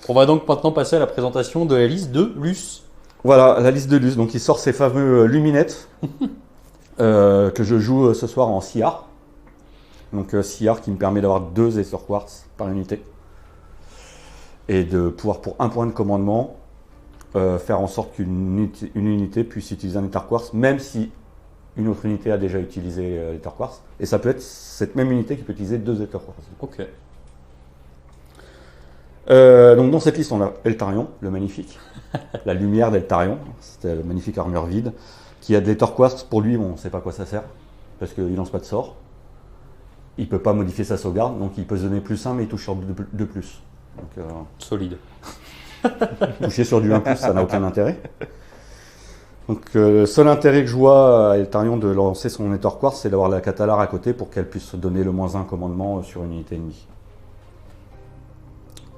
On va donc maintenant passer à la présentation de la liste de Luce. Voilà, la liste de Luce. Donc il sort ses fameux luminettes que je joue ce soir en CR. Donc CR qui me permet d'avoir 2 Aether Quartz par unité. Et de pouvoir, pour un point de commandement, faire en sorte qu'une unité puisse utiliser un Aether Quartz, même si une autre unité a déjà utilisé l'Aether Quartz. Et ça peut être cette même unité qui peut utiliser 2 Aether Quartz. Ok. Donc dans cette liste, on a Eltarion, le magnifique, la lumière d'Eltarion, c'était le magnifique armure vide, qui a de l'Aether Quartz. Pour lui, on ne sait pas à quoi ça sert, parce qu'il lance pas de sort. Il ne peut pas modifier sa sauvegarde, donc il peut se donner +1, mais il touche sur 2 plus. Donc, solide. Toucher sur du 1+, ça n'a aucun intérêt. Donc le seul intérêt que je vois à Eltarion de lancer son Aether Quartz, c'est d'avoir la Catalar à côté pour qu'elle puisse donner le -1 commandement sur une unité ennemie.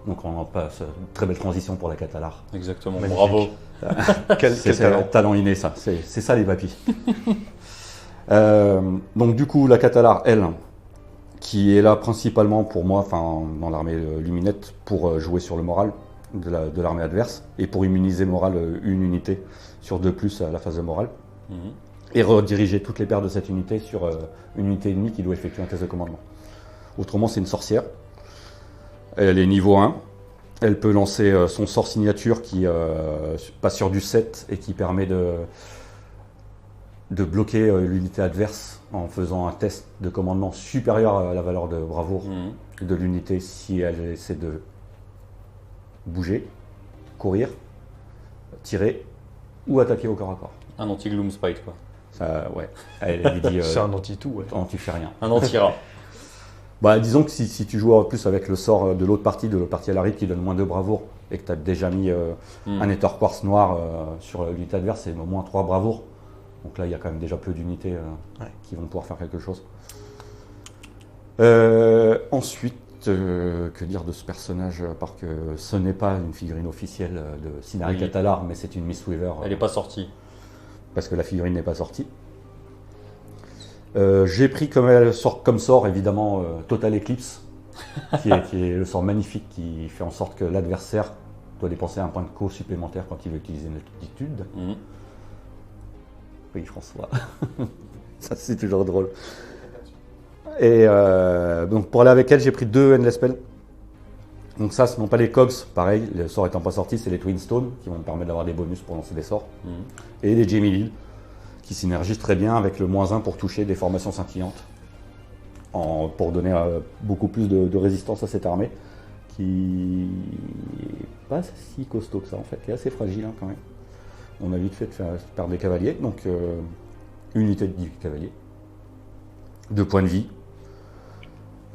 Donc on passe très belle transition pour la Catalar. Exactement, Magnifique. bravo. Quel talent. Talent inné, ça. C'est ça les papis. Donc du coup, la Catalar, elle, qui est là principalement pour moi, enfin dans l'armée Luminette, pour jouer sur le moral de l'armée adverse et pour immuniser moral une unité sur 2+ à la phase de morale. Et rediriger toutes les paires de cette unité sur une unité ennemie qui doit effectuer un test de commandement. Autrement, c'est une sorcière. Elle est niveau 1. Elle peut lancer son sort signature qui passe sur du 7 et qui permet de bloquer l'unité adverse en faisant un test de commandement supérieur à la valeur de bravoure de l'unité si elle essaie de bouger, courir, tirer ou attaquer au corps à corps. Un anti-Gloom Spite, quoi. Ça, ouais. Elle dit C'est un anti-tout, ouais. tu fais rien. Un anti-rat. Bah, disons que si tu joues en plus avec le sort de l'autre partie à l'arrière qui donne -2 bravoure et que tu as déjà mis un Aether Quartz noir sur l'unité adverse, c'est -3 bravoure. Donc là, il y a quand même déjà peu d'unités qui vont pouvoir faire quelque chose. Ensuite, que dire de ce personnage, à part que ce n'est pas une figurine officielle de Scinari Catalar, mais c'est une Mistweaver. Elle n'est pas sortie. Parce que la figurine n'est pas sortie. J'ai pris comme sort évidemment Total Eclipse, qui est le sort magnifique qui fait en sorte que l'adversaire doit dépenser un point de co supplémentaire quand il veut utiliser une attitude. Oui, François. Ça, c'est toujours drôle. Et donc pour aller avec elle, j'ai pris 2 Endless Spell. Donc ça, ce ne sont pas les Cogs, pareil, les sorts étant pas sortis, c'est les Twin Stone qui vont me permettre d'avoir des bonus pour lancer des sorts. Et les Jamie Lil, qui synergisent très bien avec le -1 pour toucher des formations scintillantes, pour donner beaucoup plus de résistance à cette armée, qui n'est pas si costaud que ça en fait, qui est assez fragile quand même. On a vite fait de faire perdre des cavaliers, donc unité de 10 cavaliers, 2 points de vie.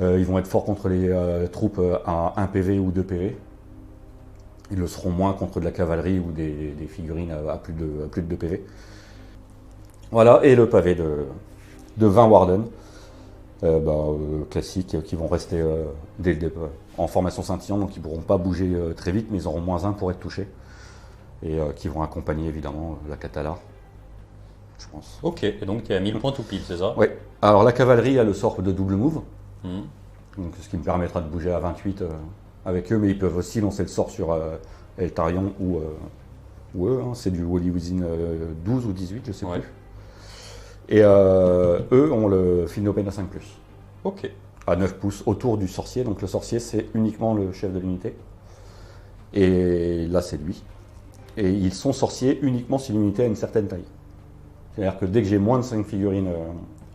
Ils vont être forts contre les troupes à 1 PV ou 2 PV. Ils le seront moins contre de la cavalerie ou des figurines à plus de 2 PV. Voilà, et le pavé de 20 Warden, classiques, qui vont rester en formation scintillante, donc ils ne pourront pas bouger très vite, mais ils auront -1 pour être touchés. Et qui vont accompagner évidemment la Catalar, je pense. Ok, et donc tu es à 1000 points tout pile, c'est ça? Oui. Alors la cavalerie a le sort de double move, donc, ce qui me permettra de bouger à 28 avec eux, mais ils peuvent aussi lancer le sort sur Eltarion ou eux, c'est du Wally Within 12 ou 18, je ne sais plus. Et eux ont le Feel No Pain à 5+. Ok. À 9 pouces autour du sorcier, donc le sorcier c'est uniquement le chef de l'unité. Et là c'est lui. Et ils sont sorciers uniquement si l'unité a une certaine taille. C'est-à-dire que dès que j'ai moins de 5 figurines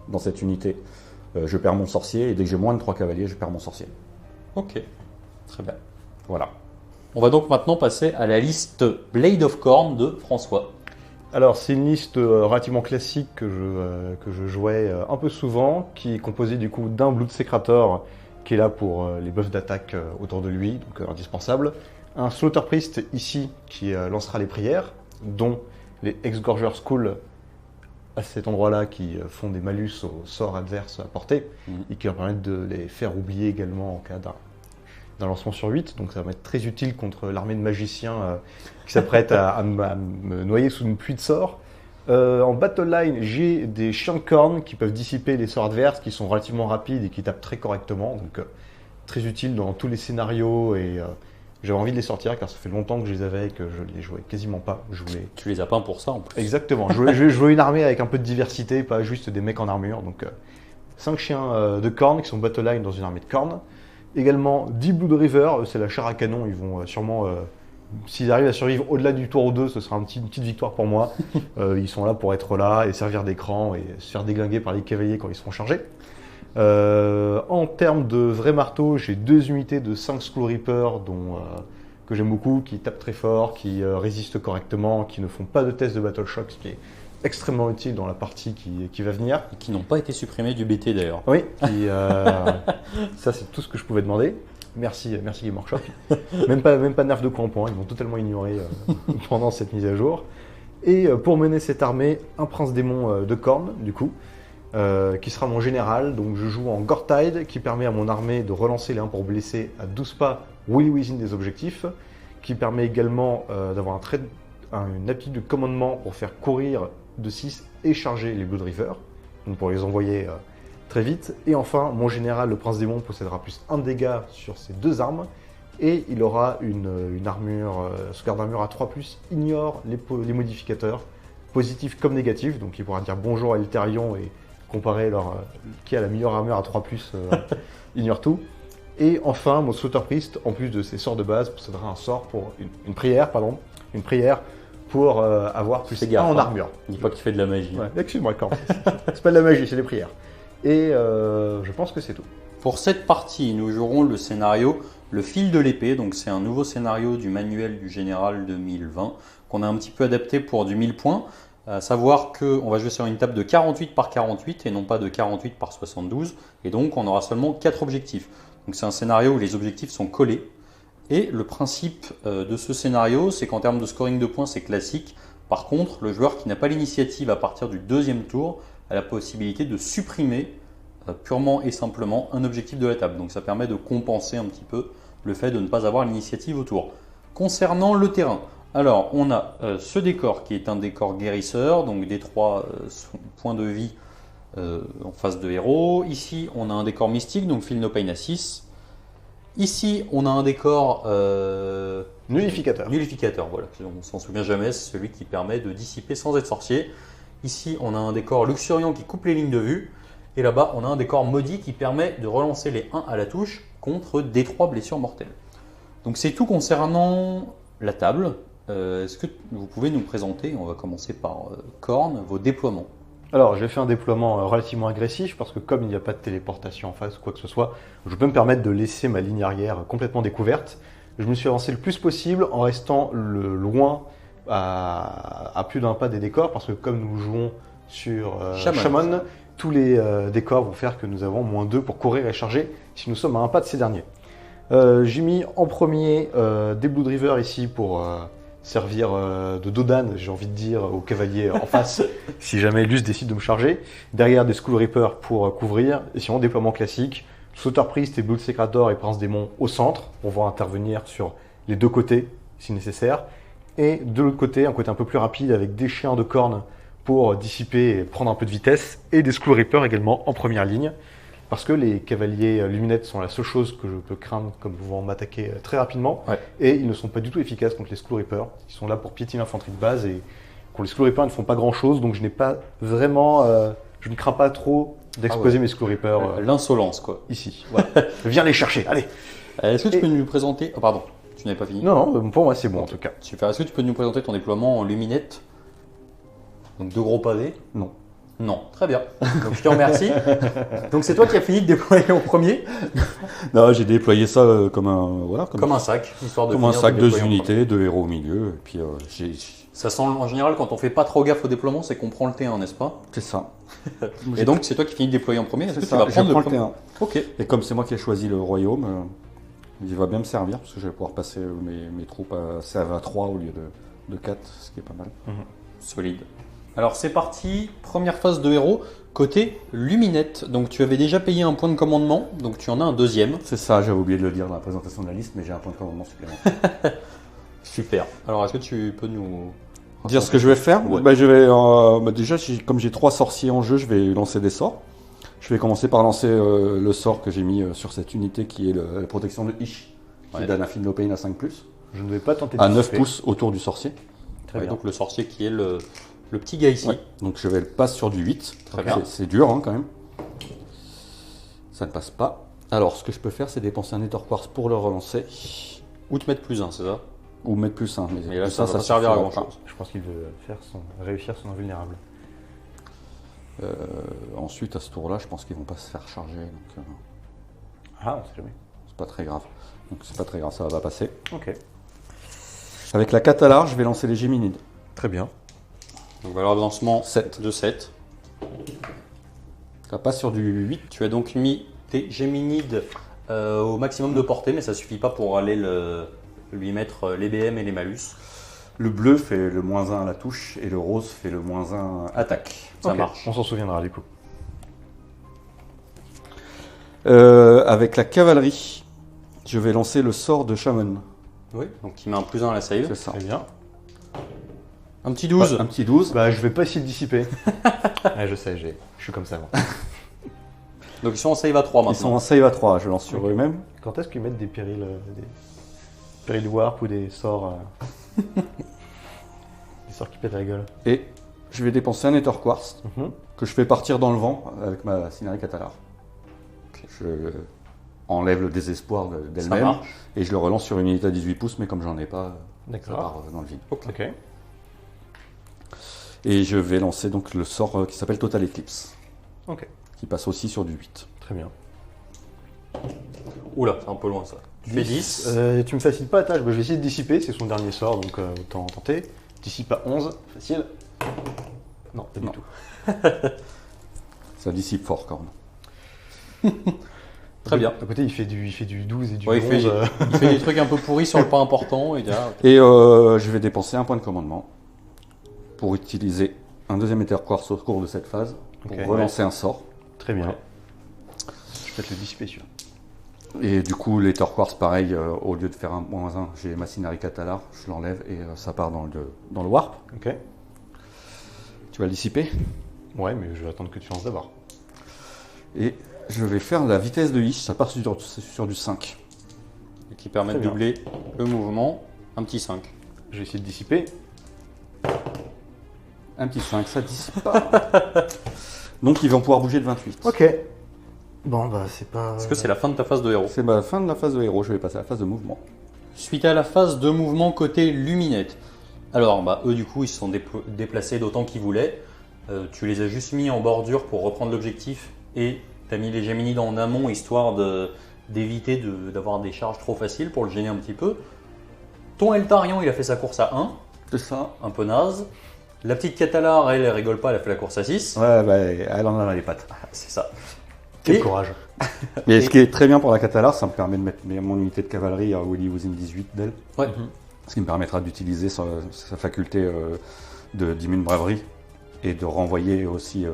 dans cette unité, je perds mon sorcier, et dès que j'ai moins de 3 cavaliers, je perds mon sorcier. Ok, très bien. Voilà. On va donc maintenant passer à la liste Blade of Corn de François. Alors, c'est une liste relativement classique que je jouais un peu souvent, qui est composée du coup d'un Blood Secrator, qui est là pour les buffs d'attaque autour de lui, donc indispensable. Un Slaughter Priest ici, qui lancera les prières, dont les Ex-Gorger School à cet endroit-là, qui font des malus aux sorts adverses à portée, et qui vont permettre de les faire oublier également en cas d'un lancement sur 8. Donc ça va être très utile contre l'armée de magiciens qui s'apprête à me noyer sous une pluie de sorts. En battle line, j'ai des chiens de corne qui peuvent dissiper les sorts adverses, qui sont relativement rapides et qui tapent très correctement. Donc très utile dans tous les scénarios et J'avais envie de les sortir car ça fait longtemps que je les avais et que je les jouais quasiment pas. Tu les as peint pour ça en plus. Exactement, je voulais une armée avec un peu de diversité, pas juste des mecs en armure. Donc 5 chiens de cornes qui sont battle line dans une armée de cornes. Également 10 Blood River, c'est la chair à canon, ils vont sûrement, s'ils arrivent à survivre au-delà du tour 2, ce sera une petite victoire pour moi. Ils sont là pour être là et servir d'écran et se faire déglinguer par les cavaliers quand ils seront chargés. En termes de vrais marteaux, j'ai 2 unités de 5 Skull Reaper que j'aime beaucoup, qui tapent très fort, qui résistent correctement, qui ne font pas de test de Battle Shock, ce qui est extrêmement utile dans la partie qui va venir. Et qui n'ont pas été supprimés du BT d'ailleurs. Oui, ça c'est tout ce que je pouvais demander. Merci Game Workshop. Même pas de nerf de coup en point, ils m'ont totalement ignoré pendant cette mise à jour. Et pour mener cette armée, un prince démon de cornes, du coup, qui sera mon général. Donc je joue en Gortide, qui permet à mon armée de relancer les 1 pour blesser à 12 pas will within des objectifs, qui permet également d'avoir une aptitude de commandement pour faire courir de 6 et charger les Blood River, donc pour les envoyer très vite. Et enfin, mon général, le prince démon, possédera plus 1 dégât sur ses 2 armes, et il aura une armure, sauvegarde d'armure à 3+, ignore les modificateurs, positifs comme négatifs, donc il pourra dire bonjour à Elterion et comparer qui a la meilleure armure à 3+, ignore tout. Et enfin, mon Slaughter Priest, en plus de ses sorts de base, possédera un sort pour une prière pour avoir plus 1 en armure. Dis pas que tu fais de la magie. Ouais, excuse-moi, quand c'est pas de la magie, c'est des prières. Et je pense que c'est tout. Pour cette partie, nous jouerons le scénario Le Fil de l'épée. Donc c'est un nouveau scénario du manuel du général 2020 qu'on a un petit peu adapté pour du 1000 points. À savoir qu'on va jouer sur une table de 48 par 48 et non pas de 48 par 72. Et donc on aura seulement 4 objectifs. Donc c'est un scénario où les objectifs sont collés. Et le principe de ce scénario, c'est qu'en termes de scoring de points, c'est classique. Par contre, le joueur qui n'a pas l'initiative à partir du 2e tour a la possibilité de supprimer purement et simplement un objectif de la table. Donc ça permet de compenser un petit peu le fait de ne pas avoir l'initiative au tour. Concernant le terrain, alors on a ce décor qui est un décor guérisseur, donc des 3 points de vie en face de héros. Ici, on a un décor mystique, donc Feel No Pain à 6. Ici, on a un décor Nullificateur. Nullificateur, voilà. On s'en souvient jamais, c'est celui qui permet de dissiper sans être sorcier. Ici, on a un décor Luxuriant qui coupe les lignes de vue. Et là-bas, on a un décor maudit qui permet de relancer les 1 à la touche contre D3 blessures mortelles. Donc c'est tout concernant la table. Est-ce que vous pouvez nous présenter, on va commencer par Khorne, vos déploiements? Alors, j'ai fait un déploiement relativement agressif parce que comme il n'y a pas de téléportation en face ou quoi que ce soit, je peux me permettre de laisser ma ligne arrière complètement découverte. Je me suis avancé le plus possible en restant loin à plus d'1 pas des décors parce que comme nous jouons sur Shaman, tous les décors vont faire que nous avons -2 pour courir et charger si nous sommes à 1 pas de ces derniers. J'ai mis en premier des Blood River ici pour servir de dodane, j'ai envie de dire, aux cavaliers en face, si jamais Luce décide de me charger. Derrière des Skull Reaper pour couvrir, et sinon déploiement classique, Slaughter Priest et Blood Secrator et Prince Démon au centre, pour pouvoir intervenir sur les 2 côtés si nécessaire. Et de l'autre côté, un côté un peu plus rapide avec des chiens de cornes pour dissiper et prendre un peu de vitesse, et des Skull Reaper également en première ligne. Parce que les cavaliers lunettes sont la seule chose que je peux craindre comme pouvant m'attaquer très rapidement. Ouais. Et ils ne sont pas du tout efficaces contre les Skull Reaper. Ils sont là pour piétiner l'infanterie de base et contre les Skull Reaper, ils ne font pas grand chose. Donc je n'ai pas vraiment. Je ne crains pas trop d'exposer mes Skull Reaper. L'insolence, quoi. Ici. Ouais. Viens les chercher, allez. Est-ce que tu peux nous présenter. Oh, pardon, tu n'avais pas fini. Non, pour moi c'est bon en tout cas. Super. Est-ce que tu peux nous présenter ton déploiement en luminette? Donc 2 gros pavés? Non. Non, très bien. Donc je te remercie. Donc c'est toi qui as fini de déployer en premier? Non, j'ai déployé ça comme un sac, histoire de comme un sac, 2 unités, 2 héros au milieu. Et puis ça sent en général quand on fait pas trop gaffe au déploiement, c'est qu'on prend le T1, n'est-ce pas? C'est ça. Et donc c'est toi qui finis de déployer en premier. Est-ce que tu vas prendre le T1. Ok. Et comme c'est moi qui ai choisi le royaume, il va bien me servir parce que je vais pouvoir passer mes troupes à 3 au lieu de 4, ce qui est pas mal. Solide. Alors c'est parti, première phase de héros, côté luminette. Donc tu avais déjà payé un point de commandement, donc tu en as un 2e. C'est ça, j'avais oublié de le dire dans la présentation de la liste, mais j'ai un point de commandement supplémentaire. Super. Alors est-ce que tu peux nous dire ce que je vais faire? Ouais. Je vais déjà, comme j'ai 3 sorciers en jeu, je vais lancer des sorts. Je vais commencer par lancer le sort que j'ai mis sur cette unité qui est la protection de Ish, qui Ouais. donne un Feel No Pain à 5+, Je ne vais pas tenter de à 9 dissiper. pouces autour du sorcier. Très Ouais, bien. donc le sorcier qui est le petit gars ici. Ouais. Donc je vais le passer sur du 8. Très bien. C'est dur hein, quand même. Ça ne passe pas. Alors ce que je peux faire, c'est dépenser un Nether Quartz pour le relancer. Ou te mettre +1, c'est ça? Ou mettre +1. Mais Et là, plus ça un, va pas servir à suffira grand chose. Je pense qu'il veut réussir son invulnérable. pas. Ensuite, à ce tour-là, je pense qu'ils vont pas se faire charger. Donc Ah, on sait jamais. c'est pas très grave. Donc c'est pas très grave, ça va passer. Ok. Avec la Catalar, je vais lancer les Géminides. Très bien. Donc valeur de lancement 7. de 7. Ça passe sur du 8. Tu as donc mis tes Géminides au maximum de portée, mais ça suffit pas pour aller lui mettre les BM et les malus. Le bleu fait le -1 à la touche et le rose fait le -1 attaque. Ça Ok, marche. On s'en souviendra du coup. Avec la cavalerie, je vais lancer le sort de Shaman. Oui, donc qui met un +1 à la save. C'est ça. Très bien. Un petit 12. Un petit 12. Bah, je vais pas essayer de dissiper. Ouais, je sais, je suis comme ça moi. Donc ils sont en save à 3 Ils sont maintenant. en save à 3, je lance sur Ok. eux-mêmes. Quand est-ce qu'ils mettent des périls warp ou des sorts des sorts qui pètent la gueule? Et je vais dépenser un Nether Quartz Mhm. que je fais partir dans le vent avec ma Cinari Catalar. Je enlève le désespoir Ça d'elle-même marche. et je le relance sur une unité à 18 pouces, mais comme j'en ai pas, ça D'accord. part dans le vide. Ok. Et je vais lancer donc le sort qui s'appelle Total Eclipse, Ok. qui passe aussi sur du 8. Très bien. Oula, c'est un peu loin ça. Tu fais 10. Tu me facilites pas la tâche. Bah, je vais essayer de dissiper. C'est son dernier sort, donc autant tenter. Dissipe à 11. Facile. Non, pas du Non. tout. Ça dissipe fort, Corne. Très bien. À côté, il fait du 12 et du Ouais, 11. il fait des trucs un peu pourris sur le pas important. Et là, Et je vais dépenser un point de commandement pour utiliser un deuxième Ether Quartz au cours de cette phase pour Ok. relancer un sort. Très bien. Ouais. Je peux te le dissiper, celui-là. Et du coup, l'Ether Quartz, pareil, au lieu de faire un -1, j'ai ma Cinari Catalar, je l'enlève et ça part dans le warp. Ok. Tu vas le dissiper. Ouais, mais je vais attendre que tu lances d'abord. Et je vais faire la vitesse de Ish, ça part sur du 5. qui permet Très de bien. doubler le mouvement. Un petit 5. Je vais essayer de dissiper. Un petit 5, ça dissipe pas. Donc ils vont pouvoir bouger de 28. Ok. Bon, bah, c'est pas. Est-ce que c'est la fin de ta phase de héros? C'est la fin de la phase de héros, je vais passer à la phase de mouvement. Suite à la phase de mouvement côté luminette. Alors, bah, eux, du coup, ils se sont déplacés d'autant qu'ils voulaient. Tu les as juste mis en bordure pour reprendre l'objectif et tu as mis les Géminides en amont histoire d'éviter d'avoir des charges trop faciles pour le gêner un petit peu. Ton Eltarion, il a fait sa course à 1, C'est ça. un peu naze. La petite Catalar, elle rigole pas, elle a fait la course à 6. Ouais, bah, elle en a les pattes. C'est ça. Quel Et- courage. Mais ce qui est très bien pour la Catalar, ça me permet de mettre mon unité de cavalerie à Willy Within 18 d'elle. Ouais. Ce qui me permettra d'utiliser sa faculté de diminuer braverie et de renvoyer aussi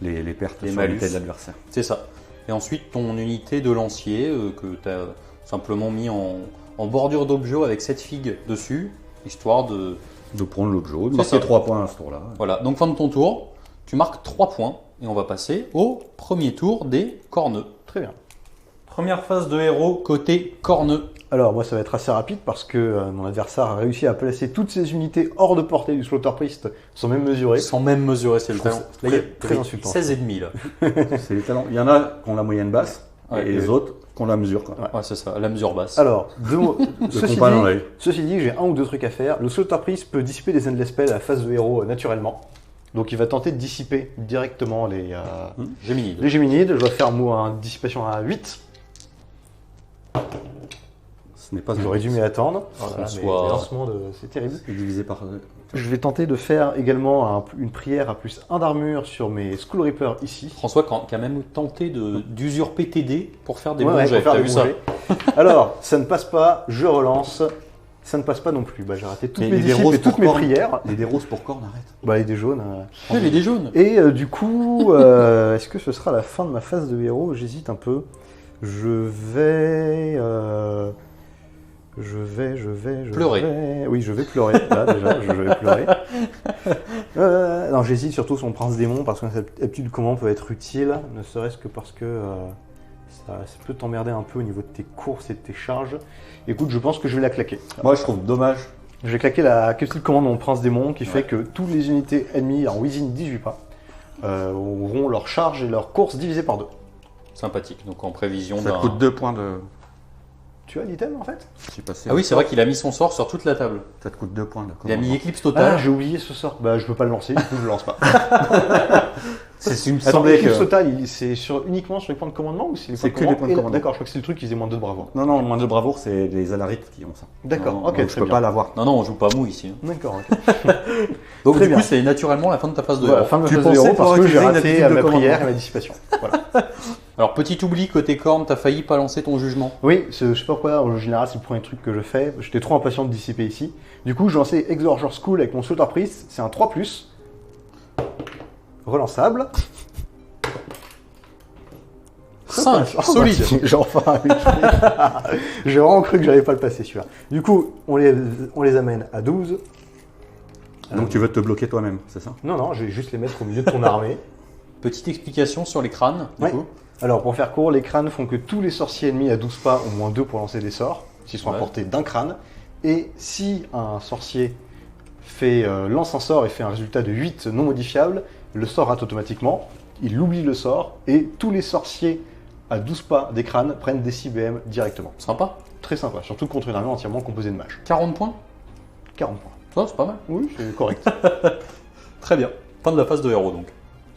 les pertes Les sur malus. l'unité de l'adversaire. C'est ça. Et ensuite, ton unité de lancier que tu as simplement mis en bordure d'objet avec 7 figues dessus, histoire de... De prendre l'objet, de C'est marquer ça. 3 points à ce tour-là. Voilà, donc fin de ton tour, tu marques 3 points et on va passer au premier tour des corneux. Très bien. Première phase de héros côté corneux. Alors, moi, ça va être assez rapide parce que mon adversaire a réussi à placer toutes ses unités hors de portée du Slaughter Priest sans même mesurer. Sans même mesurer, c'est le trouve talent. ça Là, il y a très insultant. 16,5 là. C'est les talents. Il y en a qui ont la moyenne basse Ouais, et les autres qui ont la mesure. Quoi. Ouais, c'est ça, la mesure basse. Alors, Le ceci, compas dans dit, l'œil. ceci dit, j'ai un ou deux trucs à faire. Le Slaughter Priest peut dissiper des Endless Spells à la phase de héros naturellement. Donc, il va tenter de dissiper directement les Géminide. Géminides. Je dois faire moi une dissipation à 8. Ce n'est pas J'aurais dû m'y attendre. Voilà, Voilà, mais mais les lancements c'est terrible. C'est divisé par. Je vais tenter de faire également une prière à plus 1 d'armure sur mes Skull Reapers ici. François qui a même tenté d'usurper TD pour faire des Ouais, bons ouais, jets. pour faire T'as des vu bons ça? jets. Alors, ça ne passe pas, je relance. Ça ne passe pas non plus. Bah, j'ai raté toutes Mais mes les dissips roses et toutes pour mes cornes. prières. Les dés roses pour cornes, arrête. Bah, et des jaunes. Ouais, les dés jaunes. Et du coup, est-ce que ce sera la fin de ma phase de héros? J'hésite un peu. Je vais Pleurer. Oui, je vais pleurer. Là, déjà, je vais pleurer. Non, j'hésite surtout sur mon prince démon parce que cette aptitude commande peut être utile, ne serait-ce que parce que Ça peut t'emmerder un peu au niveau de tes courses et de tes charges. Écoute, je pense que je vais la claquer. Moi, je trouve dommage. Je vais claquer la capsule de commande Mon Prince Démon qui fait que toutes les unités ennemies en within 18 pas auront leur charge et leur course divisées par 2. Sympathique. Donc en prévision Ça d'un. coûte 2 points de. Tu as l'item en fait? Je suis passé. Ah oui, c'est vrai qu'il a mis son sort sur toute la table. Ça te coûte 2 points de Il a mis commandement. éclipse Ah, totale. j'ai oublié ce sort. Bah, je peux pas le lancer, du coup, je le lance pas. C'est une Attends, l'éclipse totale, c'est uniquement sur les points de commandement ou c'est les points C'est de que les points de Et là- commandement. D'accord, je crois que c'est le truc qui faisait moins 2 de bravoure. Non, non, moins de bravoure, c'est les alarites qui ont ça. D'accord, Non, ok, Donc, je très peux bien. pas l'avoir. Non, non, on joue pas mou ici. hein. D'accord, ok. Donc Très du bien. coup, c'est naturellement la fin de ta phase de Voilà, héros. fin de ma Tu phase de pensais héros parce pouvoir que j'ai utiliser une raté aptitude de ma prière commandement. et ma dissipation. Voilà. Alors petit oubli côté corne, t'as failli pas lancer ton jugement. Oui, je sais pas pourquoi, en général, c'est le premier truc que je fais. J'étais trop impatient de dissiper ici. Du coup, je lançais Exorger School avec mon Slaughter Priest. C'est un 3+. Relançable. 5, Oh, solide. bah, j'ai enfin j'ai vraiment cru que j'allais pas le passer celui-là. Du coup, on les amène à 12. Donc tu veux te bloquer toi-même, c'est ça? Non, non, je vais juste les mettre au milieu de ton armée. Petite explication sur les crânes, du Ouais. coup. Alors, pour faire court, les crânes font que tous les sorciers ennemis à 12 pas ont moins 2 pour lancer des sorts, s'ils sont à Ouais. portée d'un crâne. Et si un sorcier lance un sort et fait un résultat de 8 non modifiable, le sort rate automatiquement, il oublie le sort, et tous les sorciers à 12 pas des crânes prennent des CBM directement. Sympa. Très sympa, surtout contre une armée entièrement composée de mages. 40 points. 40 points. Ça, c'est pas mal. Oui, c'est correct. Très bien. Fin de la phase de héros, donc.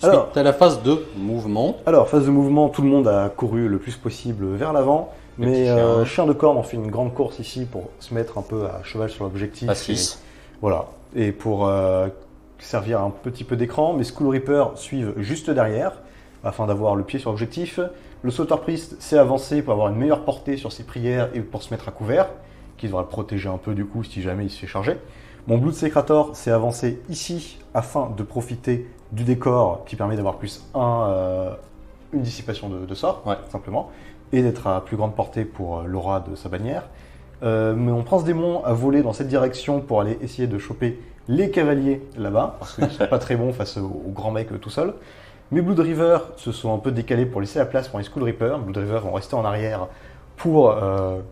Alors. Ensuite, t'as la phase de mouvement. Alors, phase de mouvement, tout le monde a couru le plus possible vers l'avant, Le mais petit chien. Chien de corne, on fait une grande course ici pour se mettre un peu à cheval sur l'objectif. À Et- 6. Voilà, et pour servir un petit peu d'écran, mes Skull Reapers suivent juste derrière, afin d'avoir le pied sur l'objectif. Le Slaughter Priest s'est avancé pour avoir une meilleure portée sur ses prières et pour se mettre à couvert, qui devra le protéger un peu du coup si jamais il se fait charger. Mon Blood Secrator s'est avancé ici afin de profiter du décor qui permet d'avoir plus une dissipation de sort, Ouais. simplement, et d'être à plus grande portée pour l'aura de sa bannière. Mon Prince Démon a volé dans cette direction pour aller essayer de choper les cavaliers là-bas, parce qu'ils ne sont pas très bons face aux grands mecs tout seuls. Mes Blood Reaver se sont un peu décalés pour laisser la place pour les Skull Reapers. Blood Reaver vont rester en arrière pour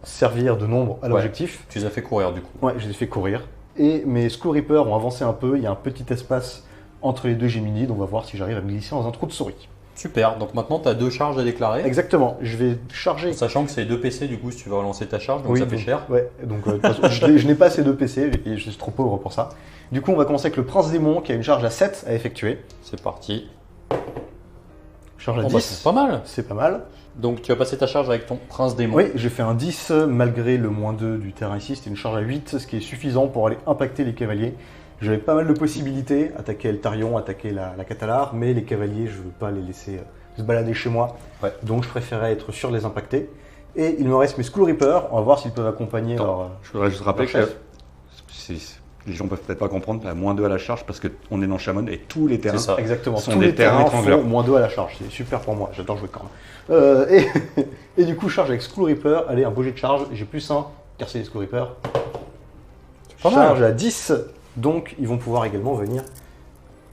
servir de nombre à l'objectif. Tu les as fait courir, du coup. Ouais, je les ai fait courir. Et mes Skull Reapers ont avancé un peu, il y a un petit espace entre les deux Géminides, on va voir si j'arrive à me glisser dans un trou de souris. Super. Donc maintenant, t'as 2 charges à déclarer. Exactement, je vais charger. Sachant que c'est 2 PC, du coup, si tu veux relancer ta charge, donc Oui, ça fait cher. Ouais, donc de toute façon, je n'ai pas ces 2 PC et je suis trop pauvre pour ça. Du coup, on va commencer avec le Prince Démon qui a une charge à 7 à effectuer. C'est parti. Charge à Oh, bah, 10, c'est pas mal. c'est pas mal. Donc tu as passé ta charge avec ton prince démon. Oui, j'ai fait un 10 malgré le moins 2 du terrain ici. C'était une charge à 8, ce qui est suffisant pour aller impacter les cavaliers. J'avais pas mal de possibilités, attaquer Eltarion, attaquer la Catalar, mais les cavaliers, je veux pas les laisser se balader chez moi. Ouais. Donc je préférais être sûr de les impacter. Et il me reste mes Skull Reapers, on va voir s'ils peuvent accompagner leur... Je voudrais juste rappeler leur que chef. les gens peuvent peut-être pas comprendre, tu as moins 2 à la charge parce qu'on est dans Chamon et tous les terrains. C'est ça. Exactement, Ce sont tous des les terrains terrains étrangleurs. font moins 2 à la charge, c'est super pour moi, j'adore jouer quand même. Et du coup, charge avec Skull Reaper, allez, un beau jet de charge, j'ai plus 1, car c'est les Skull Reaper. pas mal. Charge à 10, donc ils vont pouvoir également venir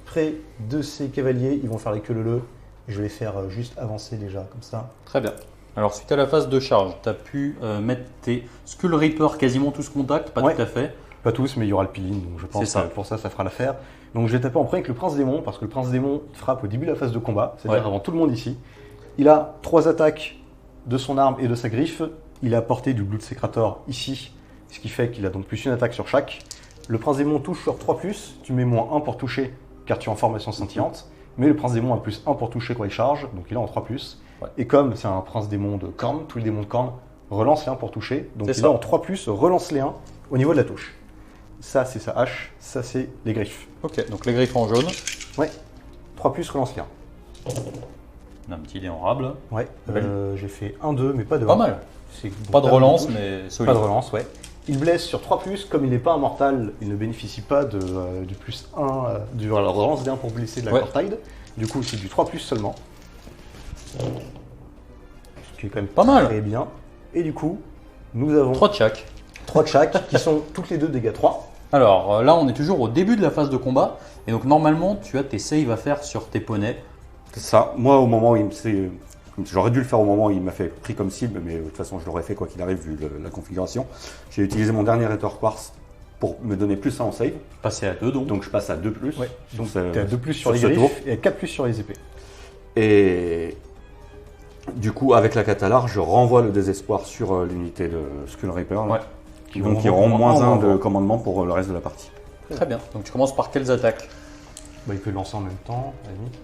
près de ces cavaliers, ils vont faire les queues leu. Je vais les faire juste avancer déjà, comme ça. Très bien. Alors suite à la phase de charge, tu as pu mettre tes Skull Reaper quasiment tous contact, pas Ouais. tout à fait. Pas tous, mais il y aura le peeling, donc je pense C'est ça. que pour ça, ça fera l'affaire. Donc je vais taper en premier avec le Prince Démon, parce que le Prince Démon frappe au début de la phase de combat, c'est-à-dire Ouais. avant tout le monde ici. Il a 3 attaques de son arme et de sa griffe. Il a porté du Blood Secrator ici, ce qui fait qu'il a donc plus une attaque sur chaque. Le Prince Démon touche sur 3+, tu mets moins 1 pour toucher, car tu es en formation scintillante. Mais le Prince Démon a plus 1 pour toucher quand il charge, donc il est en 3+. Ouais. Et comme c'est un Prince Démon de corne, tous les démons de corne relancent les 1 pour toucher. Donc C'est il ça. est en 3+, relance les 1 au niveau de la touche. Ça, c'est sa hache, ça, c'est les griffes. Ok, donc les griffes en jaune. Ouais, 3+, relance les 1. On a un petit dé en rable. Ouais, Belle. j'ai fait 1-2, mais pas de Pas 1. mal. C'est Pas de brutal, relance, touche. mais solide. Pas de relance, ouais. Il blesse sur 3+, comme il n'est pas immortal, il ne bénéficie pas du plus 1, du la relance d'1 pour blesser de la Ouais. Cortide. Du coup, c'est du 3+, seulement. Ce qui est quand même Pas mal. très bien. Et du coup, nous avons 3 de chaque. 3 de chaque, qui sont toutes les deux dégâts 3. Alors là, on est toujours au début de la phase de combat. Et donc normalement, tu as tes saves à faire sur tes poneys. C'est ça. Moi, au moment où J'aurais dû le faire au moment où il m'a fait pris comme cible, mais de toute façon je l'aurais fait quoi qu'il arrive vu la configuration. J'ai utilisé mon dernier Rhétor Quartz pour me donner plus 1 en save. Passer à 2 donc. Donc je passe à 2+. Ouais. Donc Sur ce- tu as 2 plus sur les ce tour. griffes et 4 plus sur les épées. Et du coup, avec la Catalar, je renvoie le désespoir sur l'unité de Skull Reaper. Là, Ouais. Donc qui auront moins 1 de commandement pour le reste de la partie. Très bien. Donc tu commences par quelles attaques? Bah, il peut le lancer en même temps, à la limite.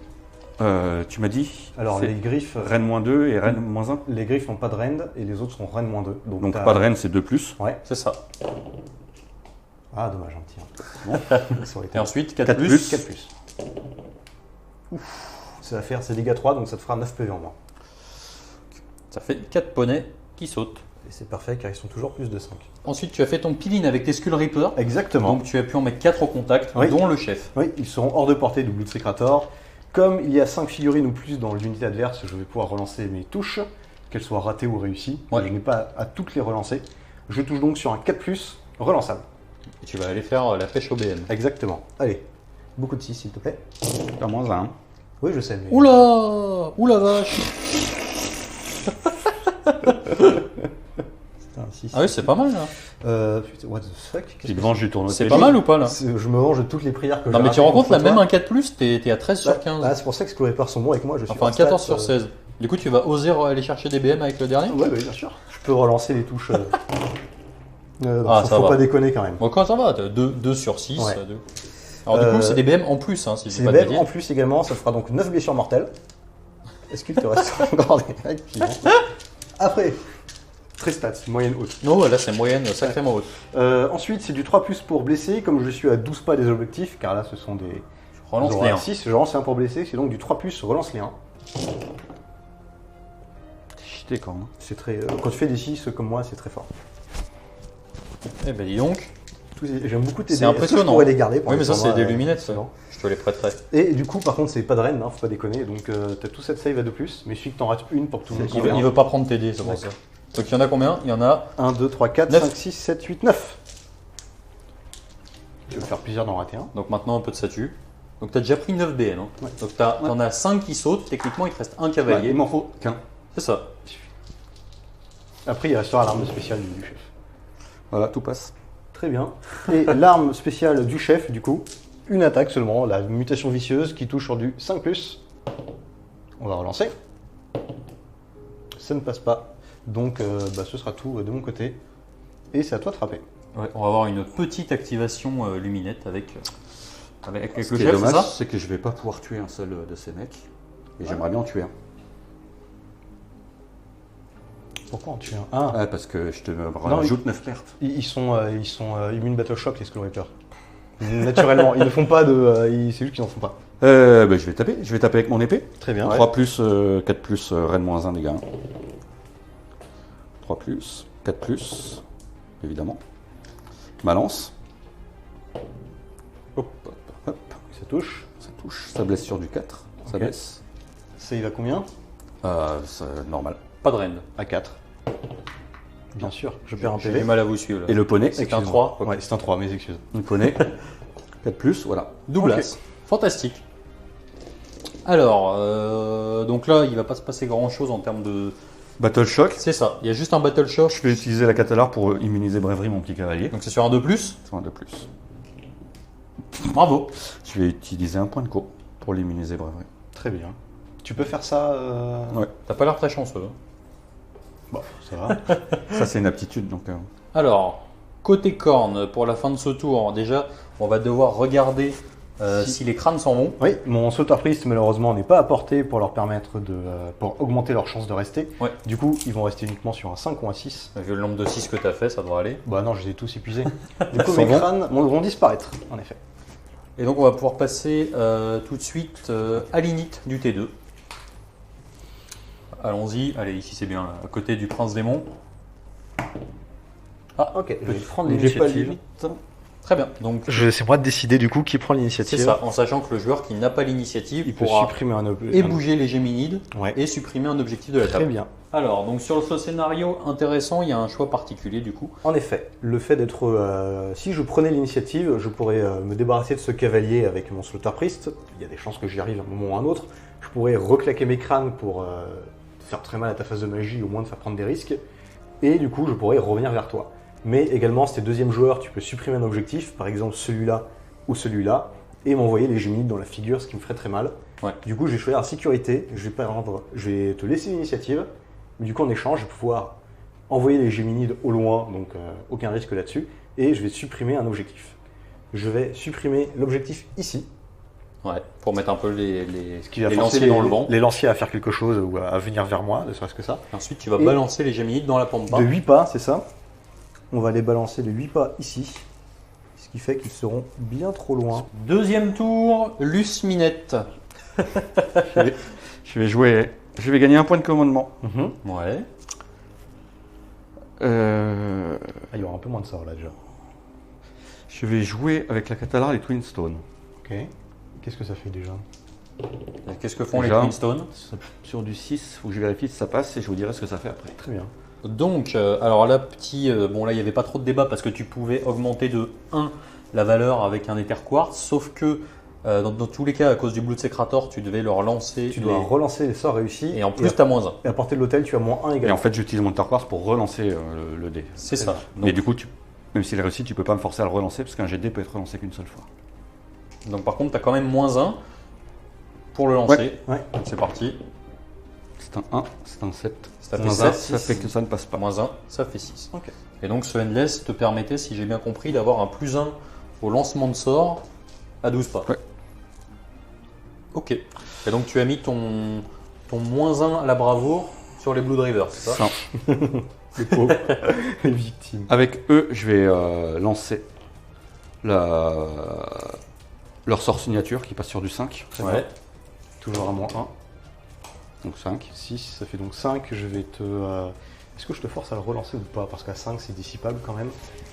Tu m'as dit Alors c'est les griffes, Rennes -2 et Rennes -1. les griffes n'ont pas de rend et les autres sont rend -2. Donc t'as- pas de Rennes, c'est 2+. Ouais. C'est ça. Ah dommage un petit. Ça aurait été Et ensuite 4 4 plus. plus. 4 plus. Ça va faire ses dégâts 3, donc ça te fera 9 PV en moins. Ça fait 4 poneys qui sautent. Et c'est parfait car ils sont toujours plus de 5. Ensuite, tu as fait ton piline avec tes Skull Reaper. Exactement. Donc tu as pu en mettre 4 au contact, Oui. dont le chef. Oui, ils seront hors de portée du Blood Secrator. Comme il y a 5 figurines ou plus dans l'unité adverse, je vais pouvoir relancer mes touches, qu'elles soient ratées ou réussies. Ouais. Je n'ai pas à toutes les relancer. Je touche donc sur un 4+, relançable. Et tu vas aller faire la pêche au BM. Exactement. Allez, beaucoup de 6 s'il te plaît. Pas -1. Oui, je sais, mais... Oula! Oula vache! C'était un 6. Ah oui, c'est pas mal là. Putain, what the fuck? Qu'est-ce Tu te que venges du tournoi. C'est de pas PJ. mal ou pas là? Je me venge de toutes les prières que Non j'ai mais tu ratées rends compte là, contre même toi. un 4+, t'es à 13 sur 15. C'est pour ça que Skull Reaper sont bons avec moi. Je suis Enfin en stats, 14 sur 16. Du coup, tu vas oser aller chercher des BM avec le dernier? Ouais, bien sûr. Je peux relancer les touches. Ah, ça faut va. pas déconner quand même. Bon, quand ça va, 2 sur 6. Ouais. Alors du coup, c'est des BM en plus, hein, si je C'est dis pas de même bêtises. en plus également, ça fera donc 9 blessures mortelles. Est-ce qu'il te reste encore des règles qui manquent? Après, très stats, moyenne haute. Non, ouais, là c'est moyenne sacrément haute. Ensuite, c'est du 3+ pour blesser, comme je suis à 12 pas des objectifs, car là ce sont des Relance les 1. 6, je relance les 1 pour blesser, c'est donc du 3+, relance les 1. Cheaté quand même. C'est très, quand tu fais des 6 comme moi, c'est très fort. Eh ben dis donc. J'aime beaucoup tes C'est dés. Est-ce que impressionnant. Je pourrais les garder pour Oui, les mais ça c'est tournois, des luminettes, ça. non. Je te les prêterai. Et du coup, par contre, c'est pas de reine, hein, faut pas déconner. Donc, t'as tout cette save à 2+, mais il suffit que t'en rates une pour que tout le monde Il veut pas prendre tes dés, c'est pour ça. Donc il y en a combien? Il y en a 1, 2, 3, 4, 9. 5, 6, 7, 8, 9. Je vais me faire plaisir d'en rater un. Donc maintenant un peu de statut. Donc t'as déjà pris 9 BN. Hein. Ouais. Donc t'en as 5 qui sautent, techniquement il te reste un Ouais, cavalier. il m'en faut qu'un. C'est ça. Après, il restera l'arme spéciale du chef. Voilà, tout passe. Très bien. Et l'arme spéciale du chef, du coup, une attaque seulement, la mutation vicieuse qui touche sur du 5+. On va relancer. Ça ne passe pas. Donc, ce sera tout de mon côté. Et c'est à toi de frapper. Ouais, on va avoir une petite activation luminette avec Ce le qui est chef, c'est dommage, ça? c'est que je vais pas pouvoir tuer un seul de ces mecs. Et j'aimerais bien en tuer un. Pourquoi en tuer un? Ah, parce que je te rajoute 9 pertes. Ils sont immunes Battle Shock, les Skull Reapers. Naturellement, ils ne font pas de. C'est juste qu'ils n'en font pas. Je vais taper. Je vais taper avec mon épée. Très bien. 3 plus, 4 plus, Rennes -1 dégâts. 3 plus, 4 plus, évidemment. Ma lance. Hop, hop, hop. Ça touche. Ça touche. Ça blesse sur du 4. Ça Ok. blesse. Save à combien? Normal. Pas de rend. À 4. Bien sûr, je perds un J'ai PV. du mal à vous suivre. Là. Et le poney. C'est un 3. Ouais, c'est un 3, mes excuses. Le poney. 4 plus, voilà. Douglas. Fantastique. Alors, donc là, il va pas se passer grand chose en termes de. Battle Shock. C'est ça. Il y a juste un Battle Shock. Je vais utiliser la Catalar pour immuniser Brèverie, mon petit cavalier. Donc c'est sur un 2+. C'est un de plus. Bravo. Je vais utiliser un point de co pour l'immuniser Brèverie. Très bien. Tu peux faire ça Ouais. T'as pas l'air très chanceux. hein. Bon, ça va. Ça, c'est une aptitude, donc. Alors, côté corne, pour la fin de ce tour, déjà, on va devoir regarder si les crânes s'en vont. Oui, mon sauteur priest malheureusement n'est pas à portée pour leur permettre de. Pour augmenter leur chance de rester. Ouais. Du coup, ils vont rester uniquement sur un 5 ou un 6. Vu le nombre de 6 que t'as fait, ça devrait aller. Bah non, je les ai tous épuisés. Du coup, Ils mes s'en vont. crânes vont disparaître, en effet. Et donc on va pouvoir passer tout de suite à l'init du T2. Allons-y, allez ici c'est bien, là, à côté du prince démon. Ah, ok, je vais prendre J'ai pas l'initiative. limite. Très bien, donc C'est moi de décider du coup qui prend c'est l'initiative. ça, en sachant que le joueur qui n'a pas l'initiative Il peut pourra supprimer un objet. et bouger les géminides Ouais. et supprimer un objectif de la Très table. bien. Alors, donc sur ce scénario intéressant, il y a un choix particulier du coup. En effet, le fait d'être. Si je prenais l'initiative, je pourrais me débarrasser de ce cavalier avec mon Slaughter Priest. Il y a des chances que j'y arrive à un moment ou à un autre. Je pourrais reclaquer mes crânes pour faire très mal à ta phase de magie, au moins de faire prendre des risques. Et du coup, je pourrais revenir vers toi. Mais également, si t'es deuxième joueur, tu peux supprimer un objectif, par exemple celui-là ou celui-là, et m'envoyer les géminides dans la figure, ce qui me ferait très mal. Ouais. Du coup, je vais choisir la sécurité, je vais te laisser l'initiative, mais du coup, en échange, je vais pouvoir envoyer les géminides au loin, donc aucun risque là-dessus, et je vais supprimer un objectif. Je vais supprimer l'objectif ici, Ouais, pour mettre un peu les ce qui va les forcer lanciers dans le vent. les lanciers à faire quelque chose ou à venir vers moi, ne serait-ce que ça. Ensuite, tu vas Et- balancer les géminides dans la pampa. De 8 pas, c'est ça. On va les balancer de 8 pas ici, ce qui fait qu'ils seront bien trop loin. Deuxième tour, Luce Minette. Je vais jouer. Je vais gagner un point de commandement. Ouais. Ah, il y aura un peu moins de sorts là déjà. Je vais jouer avec la Catalar les Twin Stones. Ok. Qu'est-ce que ça fait déjà? Qu'est-ce que font Déjà. les Queenstone? Sur du 6, il faut que je vérifie si ça passe et je vous dirai ce que ça fait après. Très bien. Donc, alors là, bon là, il n'y avait pas trop de débat parce que tu pouvais augmenter de 1 la valeur avec un Ether Quartz, sauf que dans tous les cas, à cause du Blood Secrator, tu devais leur lancer. Tu dois relancer les sorts réussis. Et en plus, tu as moins 1. Et à portée de l'hôtel, tu as moins 1 Et également. en fait, j'utilise mon Ether Quartz pour relancer le dé. C'est ça. Mais Donc, du coup, même s'il est réussi, tu peux pas me forcer à le relancer parce qu'un jet de dé peut être relancé qu'une seule fois. donc par contre, tu as quand même moins 1 pour le lancer. Ouais. Donc c'est parti. C'est un 1, c'est un 7. Ça fait Moins 1, 7, ça fait que ça ne passe pas. Moins 1, ça fait 6. Ok. Et donc ce Endless te permettait, si j'ai bien compris, d'avoir un plus 1 au lancement de sort à 12 pas. Ouais. Ok. Et donc tu as mis ton moins 1 à la bravoure sur les Blood River, c'est ça? Ça. Les pauvres. Les victimes. Avec eux, je vais lancer leur sort signature qui passe sur du 5. Ouais. Toujours à moins 1. Donc 5. 6, ça fait donc 5. Je vais te. Est-ce que je te force à le relancer ou pas? Parce qu'à 5, c'est dissipable quand même.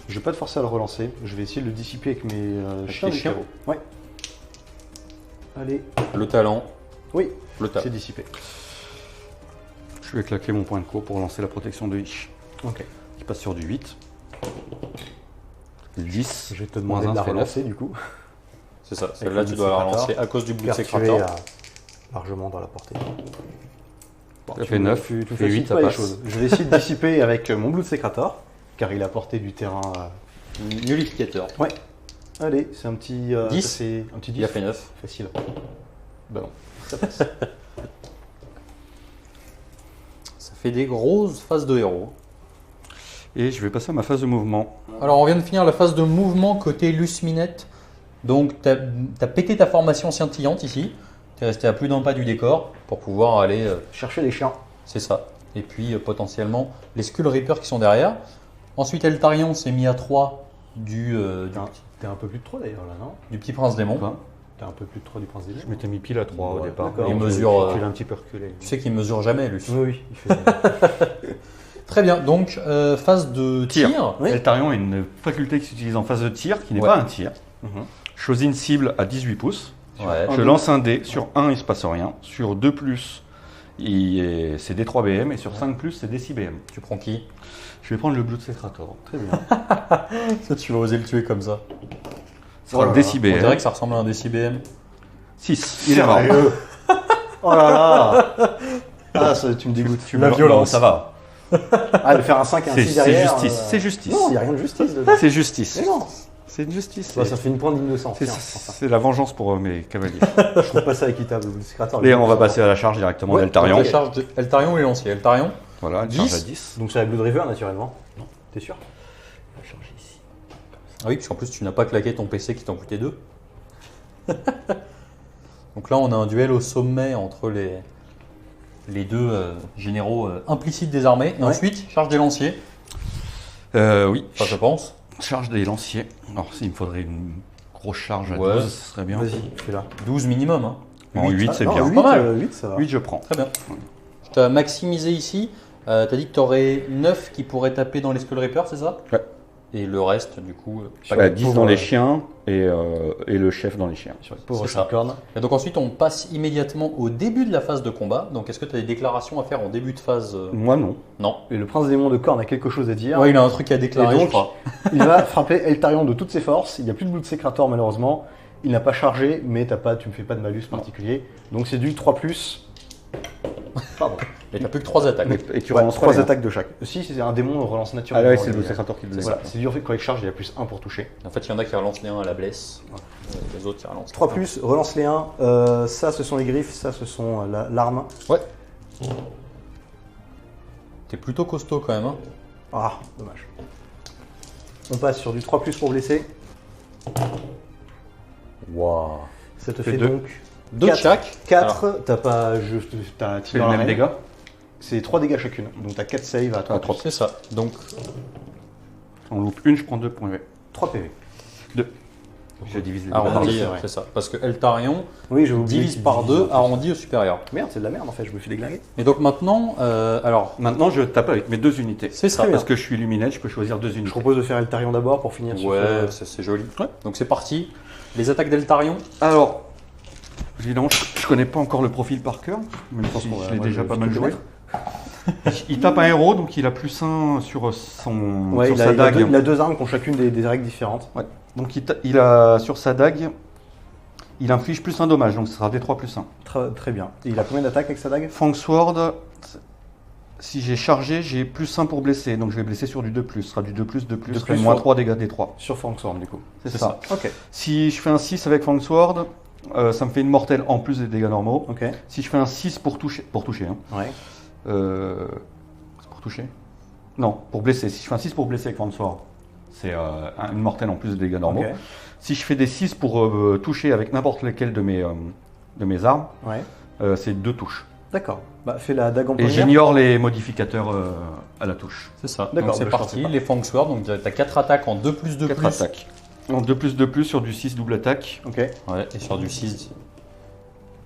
Je vais pas te forcer à le relancer. Je vais essayer de le dissiper avec mes chiens tes du chiens carreau. Ouais. Allez. Le talent. Oui, Le c'est talent. dissipé. Je vais claquer mon point de cours pour lancer la protection de Ish. Ok. Qui passe sur du 8. 10. Je vais te moins demander 1, de la ça fait 9. relancer du coup. C'est ça. Avec Celle-là, le tu Blood dois la Secrator. relancer à cause du Blood Car tu es Secrator. largement dans la portée. Bon, Ça tu fait me- 9, Tu me fait facilites 8, ça pas les passe. choses. Je vais essayer de dissiper avec mon Blood Secrator, car il a porté du terrain. Nullificateur. Ouais. Allez, c'est un petit. 10. ça fait un petit 10. Il a fait 9. Facile. Bah non. Ça fait des grosses phases de héros. Et je vais passer à ma phase de mouvement. Alors, on vient de finir la phase de mouvement côté Luce Minette. Donc, tu as pété ta formation scintillante ici. Tu es resté à plus d'un pas du décor pour pouvoir aller. Chercher les chiens. C'est ça. Et puis, potentiellement, les Skull Reapers qui sont derrière. Ensuite, Eltarion s'est mis à 3 du T'es un peu plus de 3 d'ailleurs là, non? petit prince démon. Quoi T'es un peu plus de 3 du prince des Je m'étais mis pile à 3 au Ouais, départ. d'accord. Il Je- mesure, Je l'ai un petit peu reculé. Tu sais qu'il mesure jamais, Luce. Oui, oui, il fait ça. Très bien. Donc, phase de tir. Oui. Eltarion a une faculté qui s'utilise en phase de tir, qui n'est Ouais. pas un tir. Mhm. Je choisis une cible à 18 pouces. Ouais. Je lance un dé. Sur 1, il se passe rien. Sur 2+, c'est D3 BM. Et sur 5+, c'est D6 BM. Tu prends qui? Je vais prendre le Blood Secrator. Très bien. Ça, tu vas oser le tuer comme ça. Ça sera Oh là D6 On dirait BM. que ça ressemble à un DCBM. 6. Il est mort. Sérieux. Oh là là. Ah, ça, tu me dégoûtes. La violence. Ça va. Ah, de faire un 5 et un C'est 6 derrière. justice. C'est justice. Non, il n'y a rien de justice dedans. C'est justice. Mais non. C'est une justice. Bah, ça fait une pointe d'innocence. C'est Tiens, enfin, c'est la vengeance pour mes cavaliers. je trouve pas ça équitable. Le secrétaire, Et on va passer à la charge directement Ouais, d'Eltarion. La charge de Eltarion et lancier. Eltarion. Voilà, une 10. charge à 10. Donc c'est la Blood River naturellement. Non. T'es sûr? Ah oui, parce qu'en plus, tu n'as pas claqué ton PC qui t'en coûtait 2. Donc là, on a un duel au sommet entre les deux généraux implicites des armées. Et Ouais. ensuite, charge des lanciers. Oui, Enfin, je pense. charge des lanciers. Alors, s'il me faudrait une grosse charge à Ouais. 12, ce serait bien. Vas-y, fais-la. 12 minimum. Hein. En 8, c'est non, bien. 8, Pas mal. 8, ça va. 8, je prends. Très bien. Tu as maximisé ici. Tu as dit que tu aurais 9 qui pourraient taper dans les Skull Reapers, c'est ça? Ouais. Et le reste, du coup. Sur pas la que- 10 pauvre, dans les chiens et le chef dans les chiens. Sur les pauvres C'est ça. chicornes. Et donc ensuite, on passe immédiatement au début de la phase de combat. Donc, est-ce que tu as des déclarations à faire en début de phase? Moi, non. Non. Et le prince démon de corne a quelque chose à dire. Ouais, il a un truc à déclarer, Et donc, je crois. Il va frapper Eltarion de toutes ses forces. Il n'y a plus de Blood Secrator malheureusement. Il n'a pas chargé, mais tu me fais pas de malus particulier. Donc c'est du 3+. Pardon. Et t'as plus que 3 attaques. Et tu Ouais, relances 3 pas les attaques de chaque. Si, c'est un démon, on relance Ah naturellement. ouais, c'est le Secrator qui le Voilà, c'est dur fait quand il charge, il a plus 1 pour toucher. En fait, il y en a qui relancent les 1 à la blesse. Les autres qui relancent. 3 plus, relance les 1. Ça, ce sont les griffes, ça, ce sont l'arme. Ouais. T'es plutôt costaud quand même. Hein. Ah, dommage. On passe sur du 3 plus pour blesser. Waouh. Ça te Fait fait deux. donc 2 de chaque. 4. T'as pas. T'as C'est le même dégât. C'est 3 dégâts chacune. Donc t'as 4 saves à 3 3. C'est ça. Donc, On loupe une, je prends 2 points. 3 PV. 2. Je divise les arrondi, oui, c'est vrai. c'est ça. Parce que Eltarion Oui, je oublié. divise par 2, arrondi au supérieur. Merde, c'est de la merde en fait, je me suis déglingué. Et donc maintenant, alors, Maintenant, je tape avec mes 2 unités. c'est ça. Très bien. Parce que je suis luminette, je peux choisir 2 Je unités. propose de faire Eltarion d'abord pour finir sur. Ouais, c'est joli. Ouais. Donc c'est parti. Les attaques d'Eltarion. Alors, évidemment, je connais pas encore le profil par cœur, même pense si qu'on va- je l'ai moi, déjà je pas vais mal te joué. connaître. Il tape un héros, donc il a plus 1 sur son Ouais, sur il a, sa il a dague. deux, il a 2 armes qui ont chacune des règles différentes. Ouais. Donc il a sur sa dague, il inflige plus un dommage, donc ce sera D3 plus 1. Très bien. Et il a combien d'attaques avec sa dague? Fang Sword, si j'ai chargé, j'ai plus 1 pour blesser, donc je vais blesser sur du 2+, ce sera du 2+, 2+, De ce serait plus moins sur- 3 dégâts D3. Sur Fangsworm du coup. C'est ça. Ok. Si je fais un 6 avec Fang Sword, ça me fait une mortelle en plus des dégâts normaux. Ok. Si je fais un 6 pour toucher hein. Ouais. C'est pour toucher? Non, pour blesser. Si je fais un 6 pour blesser avec Fang Sword, c'est une mortelle en plus des dégâts normaux. Ok. Si je fais des 6 pour toucher avec n'importe lequel de mes armes, Ouais. c'est 2 touches. D'accord. Bah fais la dague en Et première. j'ignore les modificateurs à la touche. C'est ça. D'accord, Donc c'est bah, je parti. pensais pas. Les Fangsword. Donc t'as 4 attaques en 2 plus 2 4 plus. attaques. En 2+2+, sur du 6 double attaque. Ok. Ouais. Et sur du 6.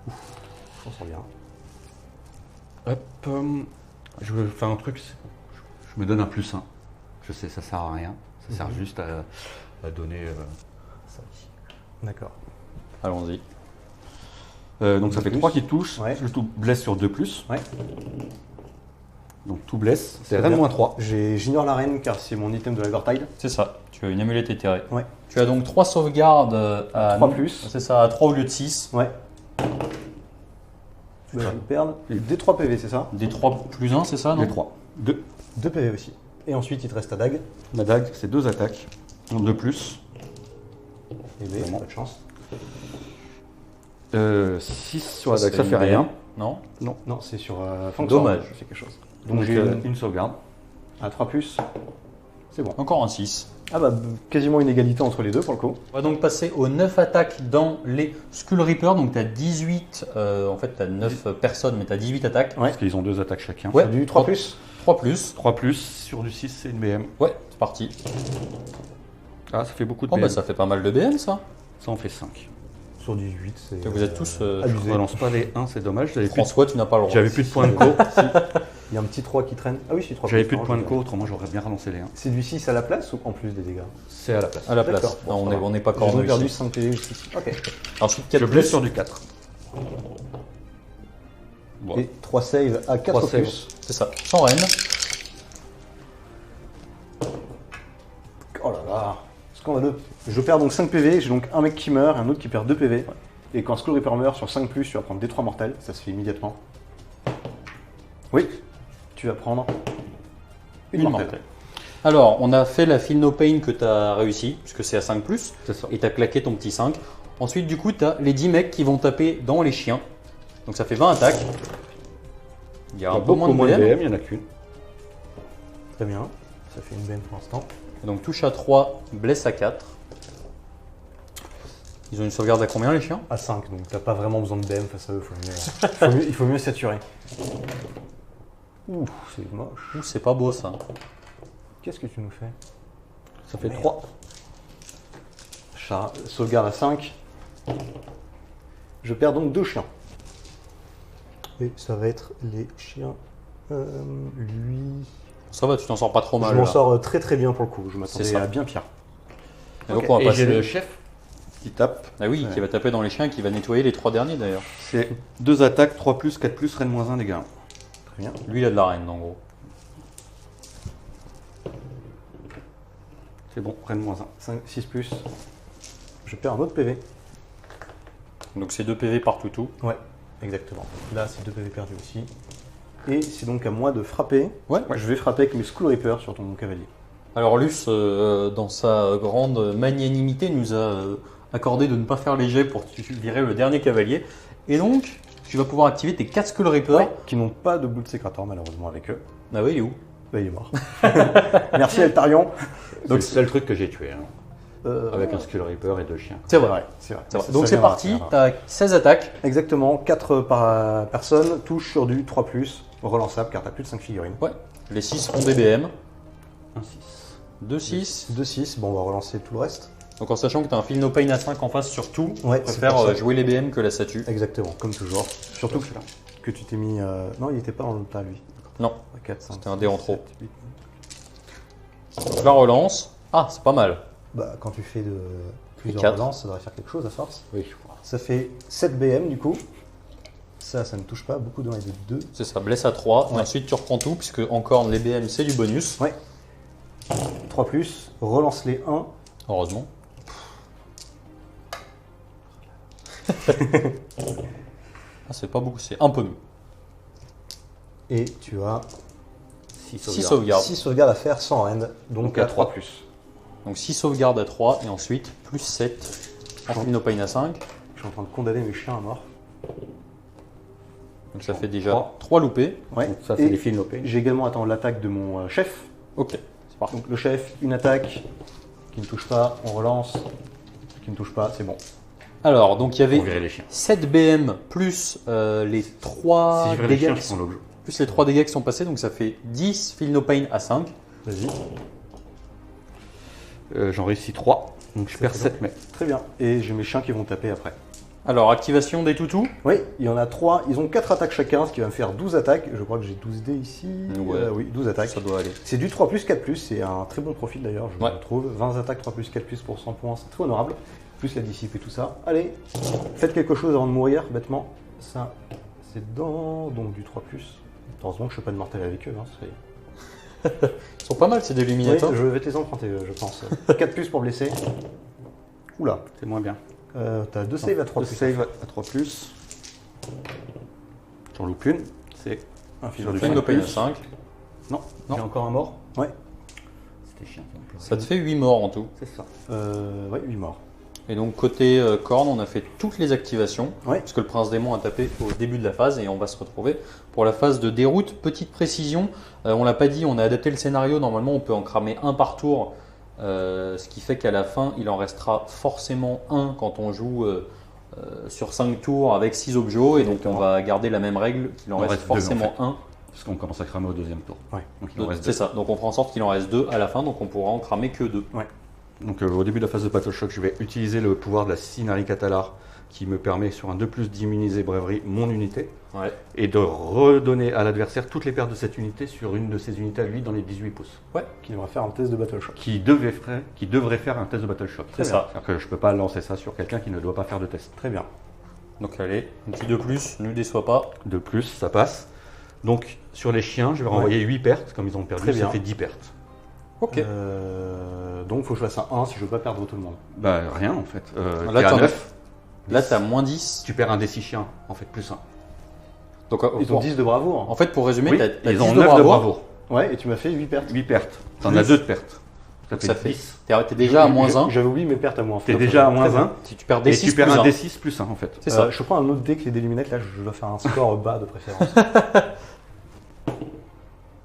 On sent bien. Hop, je vais faire un truc. Je me donne un plus 1. Je sais, ça sert à rien. Ça sert juste à donner ça. D'accord. Allons-y. Donc ça Deux fait plus. 3 qui touchent. Ouais. Je tout blesse sur 2+. Ouais. Donc tout blesse. C'est C'est Rennes bien. moins 3. J'ignore la reine car c'est mon item de la Gortide. C'est ça. Tu as une amulette éthérée. Ouais. Tu as donc 3 sauvegardes à 3 plus. C'est ça, à 3 au lieu de 6. Ouais. Tu vas le perdre. Des 3 PV, c'est ça? Des 3 plus 1, c'est ça, non Les 3. 2. 2 PV aussi. Et ensuite, il te reste ta dague. La dague, c'est 2 attaques. En 2+. Et B, Vraiment. pas de chance. 6 sur la Ça, dague, ça c'est fait une rien. BM. Non. Non, c'est sur Fangsworm. Dommage. C'est quelque chose. Donc Donc j'ai j'ai une sauvegarde. à 3 plus. C'est bon. Encore un 6. Ah bah quasiment une égalité entre les deux pour le coup. On va donc passer aux 9 attaques dans les Skull Reaper. Donc tu as 18, en fait tu as 9 personnes, mais tu as 18 attaques. Ouais. Parce qu'ils ont 2 attaques chacun. Ouais. Du 3 plus. 3 plus. 3+, sur du 6, c'est une BM. Ouais, c'est parti. Ah, ça fait beaucoup de Oh BM. bah ça fait pas mal de BM ça. Ça en fait 5. Sur 18, c'est. Vous êtes tous, Je abusé. relance pas les 1, c'est dommage. François, tu n'as pas le droit. J'avais plus de points de co. Il y a un petit 3 qui traîne. Ah oui, c'est 3 J'avais plus de points de co, autrement j'aurais bien relancé les 1. C'est du 6 à la place ou en plus des dégâts? C'est à la place. À la place. D'accord. Non, Bon, ça va. on n'est pas J'ai cornu donc perdu ici. 5 PV ici. Ok. Ensuite 4 Je blesse plus. sur du 4. Bon. Et 3 saves à 4 3 plus. C'est ça. Sans reine. Oh là là. Scandaleux. Je perds donc 5 PV. J'ai donc un mec qui meurt et un autre qui perd 2 PV. Et quand Skull Reaper meurt sur 5 plus, tu vas prendre des 3 mortels. Ça se fait immédiatement. Oui. Tu vas prendre une mortelle. mortelle. Alors, on a fait la Feel No Pain que tu as réussi, puisque c'est à 5 plus. C'est ça. Et tu as claqué ton petit 5. Ensuite, du coup, tu as les 10 mecs qui vont taper dans les chiens. Donc ça fait 20 attaques. Il y a un peu beaucoup moins de BM. il n'y en a qu'une. Très bien. Ça fait une BM pour l'instant. Donc touche à 3, blesse à 4. Ils ont une sauvegarde à combien les chiens? À 5, donc t'as pas vraiment besoin de BM face à eux. Il faut mieux saturer. Ouh, c'est moche. Ouh, c'est pas beau ça. Qu'est-ce que tu nous fais? Ça fait Merde. 3. Sauvegarde à 5. Je perds donc 2 chiens. Et ça va être les chiens. Lui. Ça va, tu t'en sors pas trop mal. Je m'en là. sors très très bien pour le coup. Je C'est m'attendais ça. à bien pire. Et donc Ok. on va Et j'ai passer. le chef qui tape. Ah oui, qui va taper dans les chiens et qui va nettoyer les 3 derniers d'ailleurs. C'est 2 attaques, 3+, 4+, Rennes moins 1 dégâts. Très bien. Lui il a de la reine en gros. C'est bon, Rennes moins 1. 5, 6 plus. Je perds un autre PV. Donc c'est 2 PV par toutou. Ouais, exactement. Là, c'est 2 PV perdus aussi. Et c'est donc à moi de frapper. Ouais. Je vais frapper avec mes Skull Reaper sur ton cavalier. Alors Luce, dans sa grande magnanimité, nous a accordé de ne pas faire les jets pour virer le dernier cavalier. Et donc, tu vas pouvoir activer tes 4 Skull Reapers. Qui n'ont pas de Bloodseekrator malheureusement avec eux. Ah oui, il est où? Bah, il est mort. Merci Altarion. Donc c'est le seul truc que j'ai tué. Avec un Skull Reaper et 2 chiens. C'est vrai. C'est vrai. C'est vrai. Ça Donc c'est viendra, parti, ça viendra. tu as 16 attaques. Exactement, 4 par personne, touche sur du 3+, relançable car t'as plus de 5 figurines. Ouais. Les 6 font des BM. 1, 6. 2, 6. 2-6, bon on va relancer tout le reste. Donc en sachant que tu as un Feel No Pain à 5 en face sur tout, Ouais, tu c'est préfères pour ça. jouer les BM que la statue. Exactement, comme toujours. Surtout que tu t'es mis... Non, il était pas dans le tas lui. Non, 4, 5, c'était un dé en trop. Donc la relance. Ah, c'est pas mal. Bah, quand tu fais de plusieurs quatre. relances, ça devrait faire quelque chose à force. Oui. Ça fait 7 BM du coup. Ça ne touche pas, beaucoup de 1 et de 2. C'est ça, blesse à 3. Et Ouais. ensuite tu reprends tout, puisque encore les BM c'est du bonus. Ouais. 3+, relance les 1. Heureusement. Ah, c'est pas beaucoup, c'est un peu mieux. Et tu as 6 6 sauvegardes. 6 sauvegardes à faire sans end, donc à 3+. Donc 6 sauvegardes à 3 et ensuite plus 7 en Feel No Pain à 5. Je suis en train de condamner mes chiens à mort. Donc ça fait déjà Trois. 3 loupés. Ouais. Donc ça c'est Et les Feel No Pain. j'ai également attendu l'attaque de mon chef. Ok, c'est parti. Donc le chef, une attaque qui ne touche pas, on relance, qui ne touche pas, c'est bon. Alors, donc il y Pour avait virer les chiens. 7 BM plus les 3 Si je vire les chiens, dégâts je prends l'objet. plus les 3 dégâts qui sont passés, donc ça fait 10 Feel No Pain à 5. Vas-y. J'en réussis 3. Donc je perds 7 mais. Très bien. Et j'ai mes chiens qui vont taper après. Alors, activation des toutous. Oui, il y en a 3. Ils ont 4 attaques chacun, ce qui va me faire 12 attaques. Je crois que j'ai 12 dés ici. Ouais. Oui, 12 attaques. Ça doit aller. C'est du 3+, 4+. C'est un très bon profil d'ailleurs, je Ouais. trouve. 20 attaques, 3+, 4+, pour 100 points, c'est très honorable. Plus la dissipe et tout ça. Allez, faites quelque chose avant de mourir, bêtement. Ça, c'est dedans. Donc du 3+. Heureusement que je ne fais pas de mortel avec eux. Hein, Ils sont pas mal ces oui, déluminateurs. je vais te les emprunter, je pense. 4+ pour blesser. Oula, C'est moins bien. t'as 2 saves à 3+. 2 save à 3 plus. J'en loupe une. C'est Un fil Sur de du Feel No Pain à plus. 5. Non, Non. j'ai encore un mort. Ouais, C'était chiant. Ça te fait 8 morts en tout. C'est ça. ouais, 8 morts. Et donc côté corne, on a fait toutes les activations, Ouais. parce que le prince démon a tapé au début de la phase, et on va se retrouver pour la phase de déroute. Petite précision, on l'a pas dit, on a adapté le scénario, normalement on peut en cramer un par tour, ce qui fait qu'à la fin il en restera forcément un quand on joue sur 5 tours avec 6 objets, et donc on va garder la même règle, qu'il en Il en reste reste deux, forcément en fait. un. Parce qu'on commence à cramer au deuxième tour. Ouais. Donc il en reste C'est deux. ça, donc on fera en sorte qu'il en reste 2 à la fin, donc on pourra en cramer que 2. Donc au début de la phase de Battle Shock, je vais utiliser le pouvoir de la Sinari Catalar qui me permet sur un 2+ d'immuniser Brèverie mon unité Ouais. et de redonner à l'adversaire toutes les pertes de cette unité sur une de ses unités à lui dans les 18 pouces. Qui devrait faire un test de Battle Shock. Qui devrait faire un test de Battle Shock. C'est ça. C'est-à-dire que je ne peux pas lancer ça sur quelqu'un qui ne doit pas faire de test. Très bien. Donc allez, un petit de plus, ne déçois pas. De plus, ça passe. Donc sur les chiens, je vais renvoyer 8 pertes. Comme ils ont perdu, Très ça bien. fait 10 pertes. Ok. Donc il faut que je fasse un 1 si je veux pas perdre tout le monde. Bah rien en fait. Là, T'es à t'en 9, Là, tu as moins 10. tu perds un des 6 chiens, en fait, plus 1. Donc, Ils ont 10 de bravoure. en fait, pour résumer, Oui, tu as, ils 10 ont de 9 de bravoure. bravoure. Ouais, et tu m'as fait 8 pertes. 8 pertes. T'en Plus. as 2 de pertes. Ça fait. 10. T'es déjà à moins 1. J'avais oublié mes pertes à moi. T'es déjà à moins Très bien. 1. Si tu perds des Et 6 tu perds plus un 1. D6 plus 1 en fait. C'est ça. Je prends un autre dé que les délunettes, là je dois faire un score bas de préférence.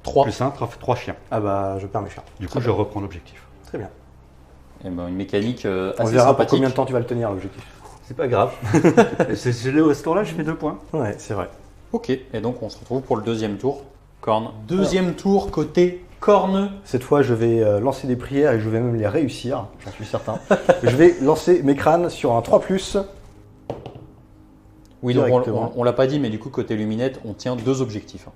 3. Plus 1, 3 chiens. Ah bah je perds mes chiens. Du coup, je reprends l'objectif. Très bien. Et ben, une mécanique On assez verra pour sympathique. combien de temps tu vas le tenir l'objectif. C'est pas grave. Au ce tour-là, je fais 2 points. Ouais, c'est vrai. Ok, et donc on se retrouve pour le deuxième tour. Corne. Deuxième tour côté corne. Cette fois je vais lancer des prières et je vais même les réussir, j'en suis certain. Je vais lancer mes crânes sur un 3+. Oui, donc Directement. on l'a pas dit, mais du coup, côté luminette, on tient 2 objectifs.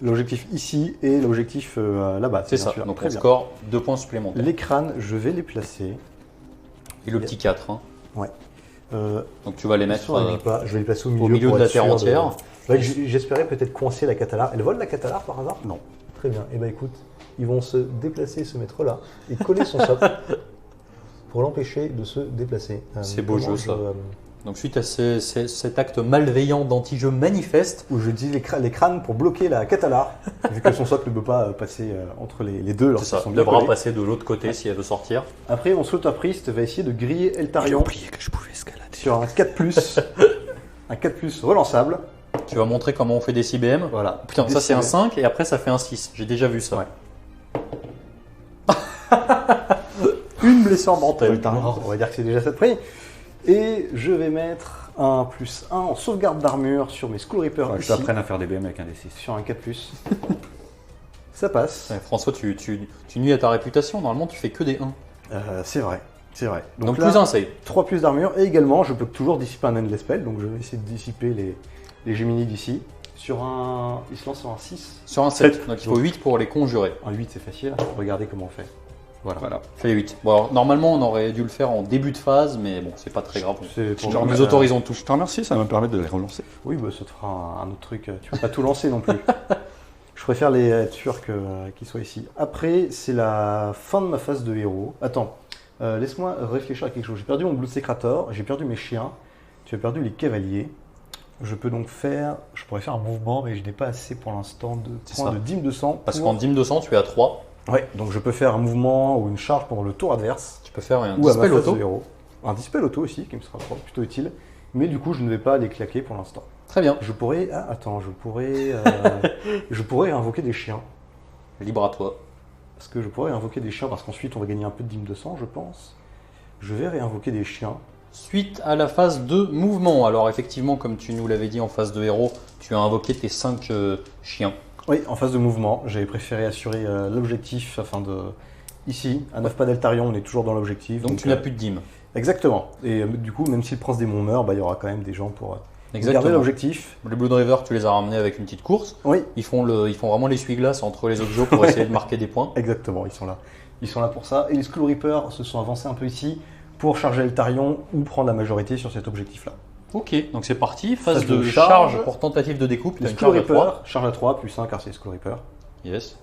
L'objectif ici et l'objectif là-bas. C'est bien ça, celui-là. donc Très on bien. score 2 points supplémentaires. Les crânes, je vais les placer. Et le petit 4. Hein. Donc Donc tu vas les mettre je vais les placer au au milieu, milieu pour de la être terre sûr entière. Ouais, j'espérais peut-être coincer la catalar. Elle vole la catalar par hasard? Non. Très bien. Et bah écoute, ils vont se déplacer et se mettre là et coller son socle pour l'empêcher de se déplacer. C'est beau comment jeu, ça. Donc suite à cet acte malveillant d'anti-jeu manifeste, Où je dis les crânes pour bloquer la Catalar, vu que son socle ne peut pas passer entre les deux c'est lorsqu'ils ça, sont elle bien devra collés. passer de l'autre côté si elle veut sortir. Après, mon Slaughter Priest va essayer de griller Eltarion oublié que je pouvais escalader. sur un 4+, un 4+ relançable. Tu vas montrer comment on fait des CBM. Voilà. Putain, ça c'est un Décidé. 5 et après ça fait un 6. J'ai déjà vu ça. Ouais. Une blessure mortelle. On va dire que c'est déjà ça de prix. Et je vais mettre un +1 en sauvegarde d'armure sur mes Skull Reaper Je ici, t'apprenne à faire des BM avec un D6. sur un 4+. Ça passe. Ouais, François, tu nuis à ta réputation. Normalement, tu fais que des 1. C'est vrai. C'est vrai. Donc là, plus un save. 3+ d'armure. Et également, je peux toujours dissiper un Endless Spell. Donc je vais essayer de dissiper les Gémini d'ici. Sur un. Il se lance sur un 6. Sur un 7. Donc il faut 8 pour les conjurer. Un 8, c'est facile. Regardez comment on fait. Voilà. Fais les 8. Bon, alors, normalement, on aurait dû le faire en début de phase, mais bon, c'est pas très grave. C'est pour Genre, nous autorisons tout. Je te remercie, ça va me permettre de les relancer. Oui, bah, ça te fera un autre truc. Tu peux pas tout lancer non plus. Je préfère être sûr qu'ils soient ici. Après, c'est la fin de ma phase de héros. Attends, laisse-moi réfléchir à quelque chose. J'ai perdu mon Blood Secrator, j'ai perdu mes chiens, tu as perdu les cavaliers. Je peux donc faire. Je pourrais faire un mouvement, mais je n'ai pas assez pour l'instant de C'est points ça. de dîme de sang. Parce qu'en dîme de sang, tu es à 3. Ouais, donc je peux faire un mouvement ou une charge pendant le tour adverse. Tu peux faire un Ou à ma dispel phase auto. de héros. Un dispel auto aussi, qui me sera plutôt utile. Mais du coup, je ne vais pas les claquer pour l'instant. Très bien. Je pourrais. Ah, attends, je pourrais invoquer des chiens. Libre à toi. Parce que je pourrais invoquer des chiens, parce qu'ensuite on va gagner un peu de dîme de sang, je pense. Je vais réinvoquer des chiens. Suite à la phase de mouvement. Alors, effectivement, comme tu nous l'avais dit en phase de héros, tu as invoqué tes 5 chiens. Oui, en phase de mouvement, j'avais préféré assurer l'objectif afin de. Ici, à 9 pas d'Eltarion, on est toujours dans l'objectif. Donc, tu n'as plus de dîme. Exactement. Et du coup, même si le prince démon meurt, il y aura quand même des gens pour garder Exactement. l'objectif. Les Blood River, tu les as ramenés avec une petite course. Oui, Ils font vraiment l'essuie-glace entre les objets pour essayer de marquer des points. exactement, ils sont là. Ils sont là pour ça. Et les Skull Reapers se sont avancés un peu ici pour charger Eltarion ou prendre la majorité sur cet objectif-là. Ok, donc c'est parti. Phase Phase de de charge. charge pour tentative de découpe. Tu Les as une Skull charge à 3. Reapers, charge à 3, plus 1 car c'est les Skull Reapers. Yes.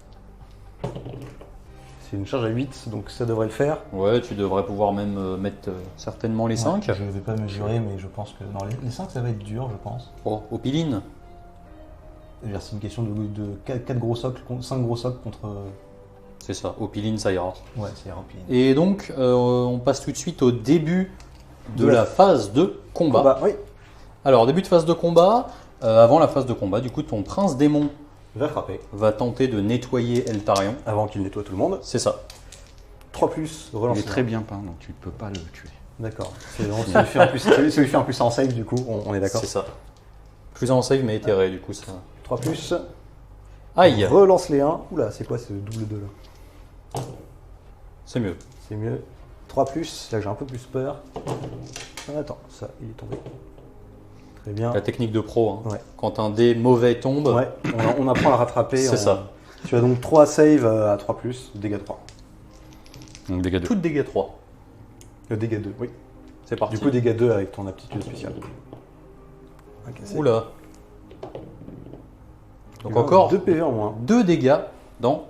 C'est une charge à 8, donc ça devrait le faire. Ouais, tu devrais pouvoir même mettre certainement les 5. Je ne vais pas mesurer, mais je pense que. Non, les 5, ça va être dur, je pense. Oh, au piline. C'est une question de 4 gros socles, 5 gros socles contre. C'est ça, au piline, ça ira. Ouais, c'est rapide. Et donc, on passe tout de suite au début de la phase de combat. Oui, Alors, début de phase de combat. Avant la phase de combat, du coup, ton prince démon va frapper va tenter de nettoyer Eltarion. avant qu'il nettoie tout le monde. C'est ça. 3+, Il relance. est très bien peint, donc tu ne peux pas le tuer. D'accord. Ça lui fait un plus en save, du coup, on est d'accord. C'est ça. Plus en save, mais éthéré, du coup, ça. 3+. Aïe, Relance les 1. Oula, c'est quoi ce double 2 là? c'est mieux. C'est mieux. 3+, là j'ai un peu plus peur. Ah, attends, ça, il est tombé. Très bien. La technique de pro. Hein. Ouais. Quand un dé mauvais tombe, Ouais, on apprend à le rattraper. c'est ça. Tu as donc 3 saves à 3+, dégâts 3. Donc dégâts 2. Tout de dégâts 3. Dégâts 2, oui. C'est parti. Du coup, dégâts 2 avec ton aptitude spéciale. Un cassé. Oula. Donc Tu vas encore 2 PV en moins. 2 dégâts dans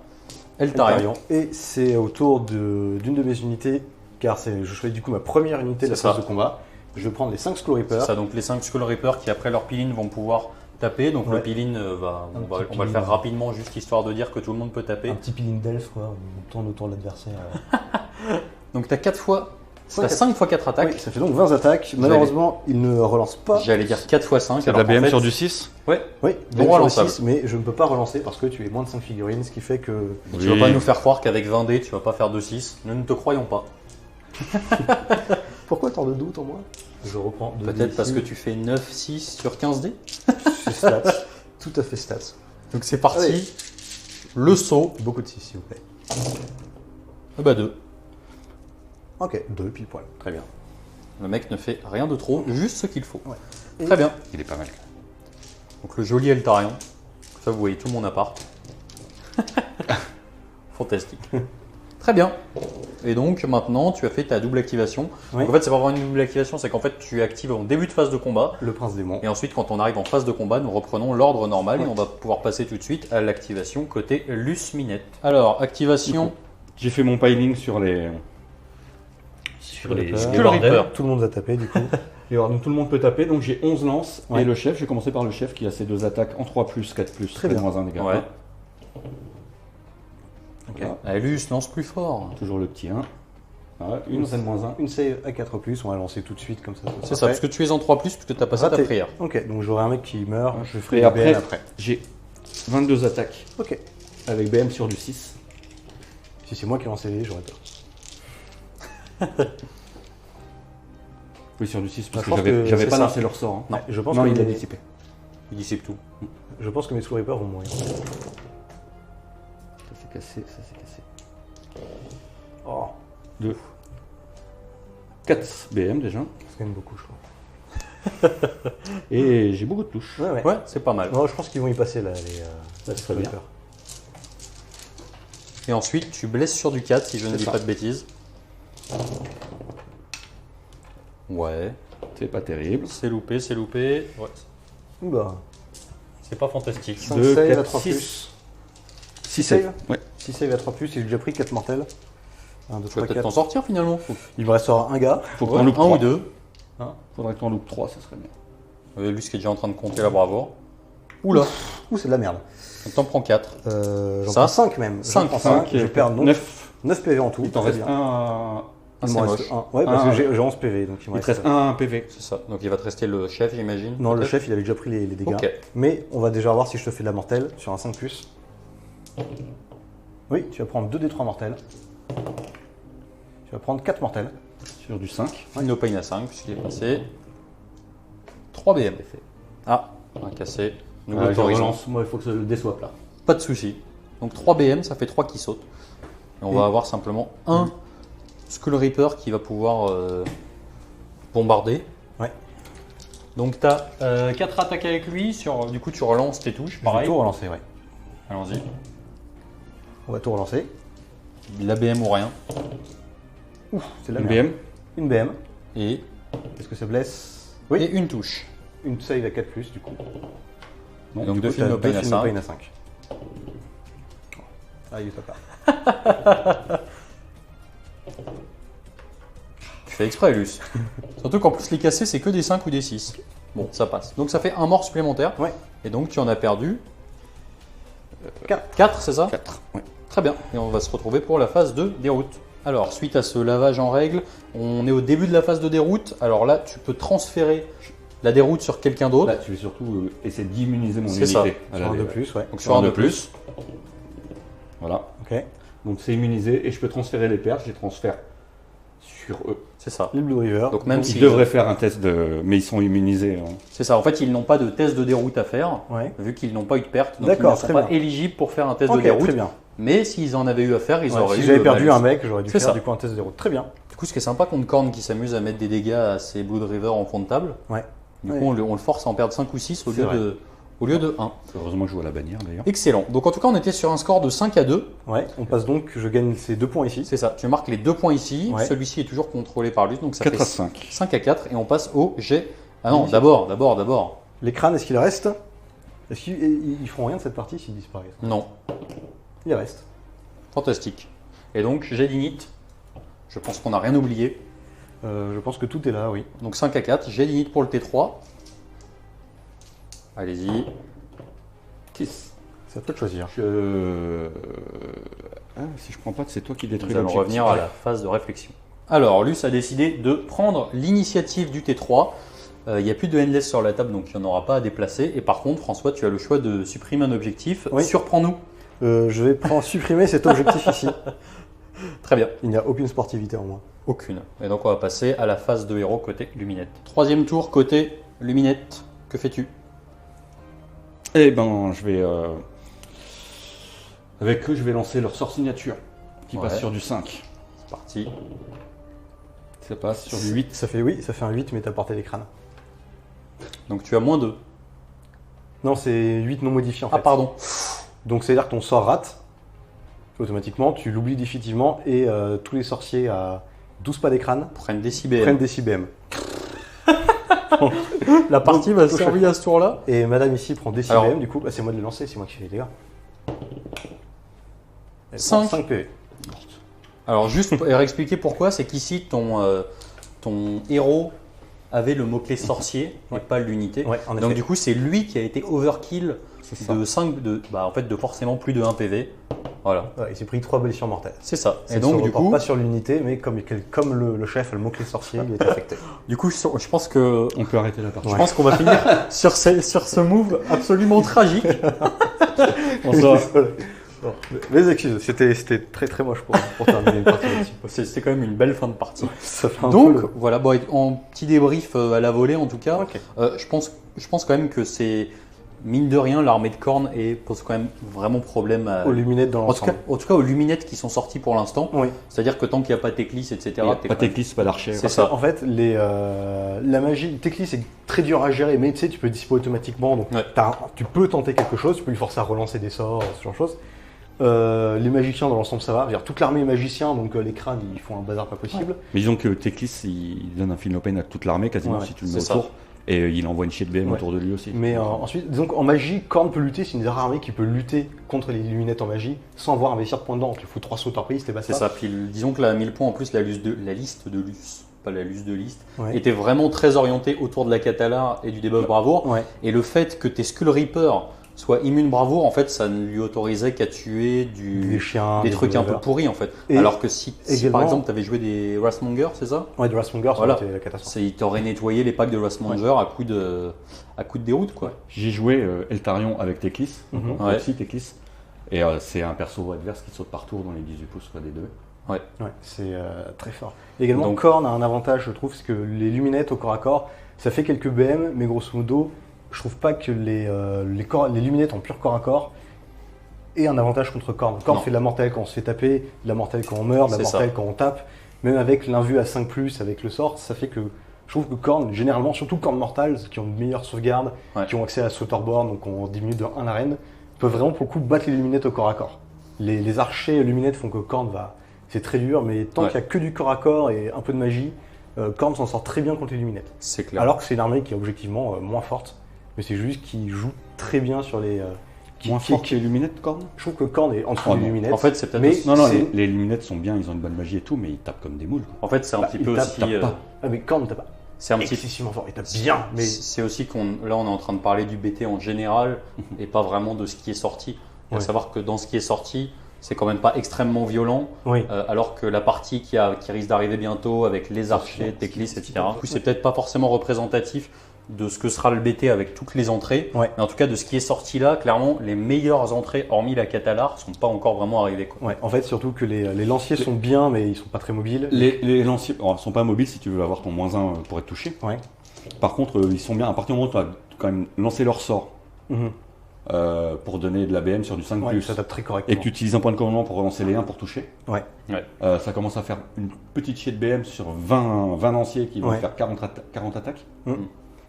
Eltarion. Eltarion. Et c'est au tour d'une de mes unités, car je choisis du coup ma première unité de la C'est phase ça. de combat. Je vais prendre les 5 Skull C'est Reapers. ça, donc les 5 Skull Reapers qui après leur piline vont pouvoir taper. Donc le Ouais. piline, Un on petit va le piline. faire rapidement, juste histoire de dire que tout le monde peut taper. Un petit piline d'elfe, quoi. On tourne autour de l'adversaire. Donc tu as 4 fois, Ouais, t'as 5 fois 4 attaques. Oui, ça fait donc 20 attaques. Malheureusement, il ne relance pas. J'allais dire 4 fois 5. C'est de la BM sur du 6 Ouais, Oui, Bon donc relançable. 6, mais je ne peux pas relancer parce que tu es moins de 5 figurines, ce qui fait que. tu vas pas nous faire croire qu'avec 20 dés, tu vas pas faire de 6. Nous ne te croyons pas. Pourquoi tant de doute en moi? Je reprends. Peut-être parce que tu fais 9, 6 sur 15 dés. C'est stats. Tout à fait stats. Donc c'est parti. Allez. Le saut. Beaucoup de 6, s'il vous plaît. Ah bah 2. Ok, 2 pile poil. Très bien. Le mec ne fait rien de trop, juste ce qu'il faut. Ouais. Très bien. Il est pas mal. Donc le joli Eltarion. Ça, vous voyez tout mon appart. Fantastique. Très bien. Et donc maintenant, tu as fait ta double activation. Oui. Donc, en fait, c'est pas vraiment une double activation, c'est qu'en fait, tu actives en début de phase de combat. Le prince démon. Et ensuite, quand on arrive en phase de combat, nous reprenons l'ordre normal et on va pouvoir passer tout de suite à l'activation côté Luce Minette. Alors, activation J'ai fait mon piling sur les Skull Skull Reaper. Tout le monde va taper du coup. Et alors, donc tout le monde peut taper, donc j'ai 11 lances. Ouais. Et le chef, je vais commencer par le chef qui a ses 2 attaques en 3+, 4+, Très bien. moins 1 dégâts. Ouais. Ok. Voilà. Allez, lance plus fort. Toujours le petit 1. Voilà, une scène moins 1. Une save à 4+, on va lancer tout de suite comme ça. C'est ça, parce que tu es en 3+, puisque tu as passé ta Raté. prière. Ok, donc j'aurai un mec qui meurt, je ferai Et des après, BM après. j'ai 22 attaques Ok. avec BM sur du 6. Si c'est moi qui ai lancé les, j'aurais peur. Oui, sur du 6, parce Je que pense que j'avais c'est pas ça. lancé leur sort. Hein. Ouais, je pense Non, que il l'a mes- dissipé. Il dissipe tout. Je pense que mes Soul Reapers vont mourir. Ça s'est cassé, ça s'est cassé. Oh, 2. 4 BM déjà. c'est quand même beaucoup, je crois. Et j'ai beaucoup de touches. Ouais. Ouais, c'est pas mal. Non, je pense qu'ils vont y passer là, les très bien. Reapers. Et ensuite, tu blesses sur du 4, si je ne C'est dis ça. pas de bêtises. Ouais, C'est pas terrible. c'est loupé, c'est loupé. Ouais. Oula. C'est pas fantastique. 5 Deux, save à quatre, 3+. six. 6 save. save. Ouais. 6 save à 3+, et j'ai déjà pris 4 mortels. 1, 2, Tu vas 3, peut-être t'en 4. sortir finalement. Il me restera un gars. Faut que Ouais, t'en loupes un 3. ou deux. Faudrait que t'en loupes 3, ça serait bien. Lui, ce qui est déjà en train de compter la bravoure. Oula, Ouh, c'est de la merde. donc t'en prends 4. J'en Ça prends 5 même. Cinq. J'en prends 5, je perds donc 9. 9 PV en tout. Il t'en très reste bien. un. Ah, Il c'est m'en moche. reste un. Ouais, parce Un. que j'ai 11 PV, donc il me Il te reste un PV. C'est ça. Donc il va te rester le chef, j'imagine. Non, le peut-être. chef, il avait déjà pris les dégâts. Ok. Mais on va déjà voir si je te fais de la mortelle sur un 5+. Oui, tu vas prendre 2 des 3 mortels. Tu vas prendre 4 mortels. Sur du 5. No pain à 5, puisqu'il est passé. 3 BM. Ah, un cassé. Nouveau Je horizon. relance. Moi, il faut que le dé soit plat. Pas de souci. Donc 3 BM, ça fait 3 qui sautent. Et on va avoir simplement un Skull Reaper qui va pouvoir bombarder. Ouais. Donc tu as 4 attaques avec lui. Du coup, tu relances tes touches. Je vais Pareil. tout relancer, ouais. Allons-y. On va tout relancer. La BM ou rien. C'est de la Une merde. BM. Une BM. Et, Est-ce que ça blesse? et Oui. une touche. Une save à 4+, du coup. Et donc Du deux coup, films t'as No Pain à 5. Pain à 5. Ah, il est pas. Tu fais exprès, Luce. Surtout qu'en plus, les cassés, c'est que des 5 ou des 6. Bon, ça passe. Donc ça fait un mort supplémentaire. Ouais. Et donc tu en as perdu 4. 4, c'est ça 4. Ouais. Très bien. Et on va se retrouver pour la phase de déroute. Alors, suite à ce lavage en règle, on est au début de la phase de déroute. Alors là, tu peux transférer la déroute sur quelqu'un d'autre. Là, tu vais surtout essayer d'immuniser mon C'est unité. ça. À Sur la un dé- 2+, ouais. Donc sur un de plus. Voilà. Ok. Donc c'est immunisé et je peux transférer les pertes. Je les transfère sur eux. C'est ça. Les Blue River. Donc même Ils si devraient faire un test de. Mais ils sont immunisés. Hein. c'est ça. En fait, ils n'ont pas de test de déroute à faire, Ouais. vu qu'ils n'ont pas eu de perte. Donc D'accord, ils ne sont très pas bien. éligibles pour faire un test de Ok, déroute. très bien. Mais s'ils en avaient eu à faire, ils Ouais, auraient eu. si j'avais le perdu malus. un mec, j'aurais dû C'est faire ça. du coup un test de déroute. Très bien. Du coup, ce qui est sympa contre Korn qui s'amuse à mettre des dégâts à ses Blood River en fond de table. Ouais. Du Ouais. coup, on le force à en perdre 5 ou 6 C'est vrai. au lieu de 1. Heureusement que je vois la bannière d'ailleurs. Excellent. Donc en tout cas, on était sur un score de 5 à 2. Ouais, on passe donc, je gagne ces 2 points ici. C'est ça. Tu marques les 2 points ici. Ouais. Celui-ci est toujours contrôlé par lui. Donc ça 4 fait à 5. 5 à 4. Et on passe au jet. Ah non, Oui. d'abord. Les crânes, est-ce qu'il reste? Est-ce qu'ils feront rien de cette partie s'ils disparaissent? Non. Il reste. Fantastique. Et donc, jet d'init. Je pense qu'on n'a rien oublié. Je pense que tout est là, oui. Donc 5 à 4. Jet d'init pour le T3. Allez-y. Kiss. C'est à toi de choisir. Si je prends pas, c'est toi qui détruis Nous allons l'objectif. revenir à la phase de réflexion. Alors, Luce a décidé de prendre l'initiative du T3. Il n'y a plus de endless sur la table, donc il n'y en aura pas à déplacer. Et par contre, François, tu as le choix de supprimer un objectif. Oui. Surprends-nous. Je vais supprimer cet objectif ici. Très bien. Il n'y a aucune sportivité en moi. Aucune. Et donc, on va passer à la phase de héros côté Luminette. Troisième tour côté Luminette. Que fais-tu? Eh ben, je vais. Avec eux, je vais lancer leur sort signature. Qui Ouais. passe sur du 5. C'est parti. Ça passe sur du 8. Ça fait, oui, ça fait un 8, mais t'as porté les crânes. Donc, tu as moins 2. Non, c'est 8 non modifiés en fait. Ah, pardon. Donc c'est-à-dire que ton sort rate, automatiquement, tu l'oublies définitivement et tous les sorciers à 12 pas des crânes Prennent des CBM. prennent des 6 BM. La partie va touche. servir à ce tour-là. Et madame ici prend des 6 Alors- BM, du coup, bah, c'est moi de les lancer, c'est moi qui fais les dégâts. Elle Cinq. prend 5 PV. Alors, juste pour expliquer pourquoi, c'est qu'ici, ton héros avait le mot-clé sorcier et pas l'unité. Ouais, en Donc effet. du coup, c'est lui qui a été overkill ça. de forcément plus de 1 PV. Voilà, Ouais, il s'est pris 3 blessures mortelles. c'est ça. Et Et donc se du reporte coup, pas sur l'unité, mais comme le chef a le mot-clé sorcier, il est affecté. je pense que On peut arrêter la partie. je pense qu'on va finir sur ce move absolument tragique. Bonsoir. Bon, mes excuses, c'était très très moche pour terminer une partie là-dessus. C'était quand même une belle fin de partie. Ça fait un Donc peu voilà, bon, en petit débrief à la volée en tout cas, Ok. je pense quand même que c'est mine de rien l'armée de Khorne pose quand même vraiment problème à, aux luminettes dans en tout l'ensemble. cas aux luminettes qui sont sorties pour l'instant. Oui. C'est-à-dire que tant qu'il n'y a pas Teclis, etc. Il y a t'es pas quand même- Teclis, pas d'archer. C'est ça. En fait, la magie, Teclis c'est très dur à gérer, mais tu sais, tu peux le dissiper automatiquement, donc Ouais. tu peux tenter quelque chose, tu peux lui forcer à relancer des sorts, ce genre de choses. Les magiciens dans l'ensemble ça va, je veux dire, toute l'armée est magicien, donc les crânes ils font un bazar pas possible. Mais disons que Teclis, il donne un feel no pain à toute l'armée quasiment Ouais, si tu le mets c'est autour. Et il envoie une chier de BM Ouais. autour de lui aussi. Mais ensuite, disons qu'en magie, Khorne peut lutter, c'est une des rares armées qui peut lutter contre les lunettes en magie sans avoir à investir de points dedans. Tu fous 3 sauts en prise, t'es basta. C'est ça. Puis disons que là, à 1000 points en plus, la liste de Luce, pas la liste de liste, Ouais. était vraiment très orientée autour de la Catalar et du debuff Bravoure. Ouais. Et le fait que tes Skull Reaper soient immunes Bravoure, en fait, ça ne lui autorisait qu'à tuer Des chiens, des trucs un peu voleurs. pourris en fait. Et Alors que si également- par exemple tu avais joué des Wrathmonger, c'est ça? Ouais, de Rasmonger, Voilà. c'était la catastrophe. Il t'aurait nettoyé les packs de Wrathmonger à coup de déroute quoi. J'ai joué Eltarion avec Teclis, Mhm. Ouais. aussi Teclis. Et c'est un perso adverse qui saute par tour dans les 18 pouces quoi, des deux. Ouais, c'est très fort. Et également, Donc- Khorne a un avantage, je trouve, c'est que les luminettes au corps à corps, ça fait quelques BM, mais grosso modo, je trouve pas que les luminettes en pur corps à corps aient un avantage contre Khorne. Khorne Non. fait de la mortelle quand on se fait taper, de la mortelle quand on meurt, de la C'est mortelle ça. quand on tape. Même avec l'invue à 5+, avec le sort, ça fait que je trouve que Khorne, généralement, surtout Khorne Mortals, qui ont une meilleure sauvegarde, Ouais. qui ont accès à la Slaughterborn, donc on diminue de 1 l'arène, peuvent vraiment pour le coup battre les luminettes au corps à corps. Les archers luminettes font que Khorne va. C'est très dur, mais tant Ouais. qu'il n'y a que du corps à corps et un peu de magie, Khorne s'en sort très bien contre les luminettes. C'est clair. Alors que c'est une armée qui est objectivement moins forte, mais c'est juste qu'il joue très bien sur les. Moins fort que les luminettes, Khorne. Je trouve que Khorne est en dessous Oh des non. luminettes. En fait, c'est peut-être Mais- aussi- Non, non, C'est- les luminettes sont bien, ils ont une bonne magie et tout, mais ils tapent comme des moules. en fait, c'est un petit il peu tape, aussi tape pas. Ah, mais Khorne tape pas c'est un petit excessivement fort, il tape bien, mais. c'est aussi là on est en train de parler du BT en général et pas vraiment de ce qui est sorti. Il faut Ouais. savoir que dans ce qui est sorti, c'est quand même pas extrêmement violent, Oui. alors que la partie qui risque d'arriver bientôt avec les archers, Teclis, etc. Du coup, c'est peut-être pas forcément représentatif de ce que sera le BT avec toutes les entrées, Ouais. mais en tout cas de ce qui est sorti là, clairement, les meilleures entrées, hormis la Catalar, sont pas encore vraiment arrivées. Quoi. Ouais, en fait, surtout que les lanciers sont bien, mais ils sont pas très mobiles. Les lanciers sont pas mobiles si tu veux avoir ton -1 pour être touché. Ouais. Par contre, ils sont bien. À partir du moment où tu as quand même lancé leur sort Mhm. pour donner de la BM sur du 5+, Ouais, ça tape très et correctement. que tu utilises un point de commandement pour relancer les 1 pour toucher, Ouais. ça commence à faire une petite chier de BM sur 20 lanciers qui vont Ouais. faire 40 attaques.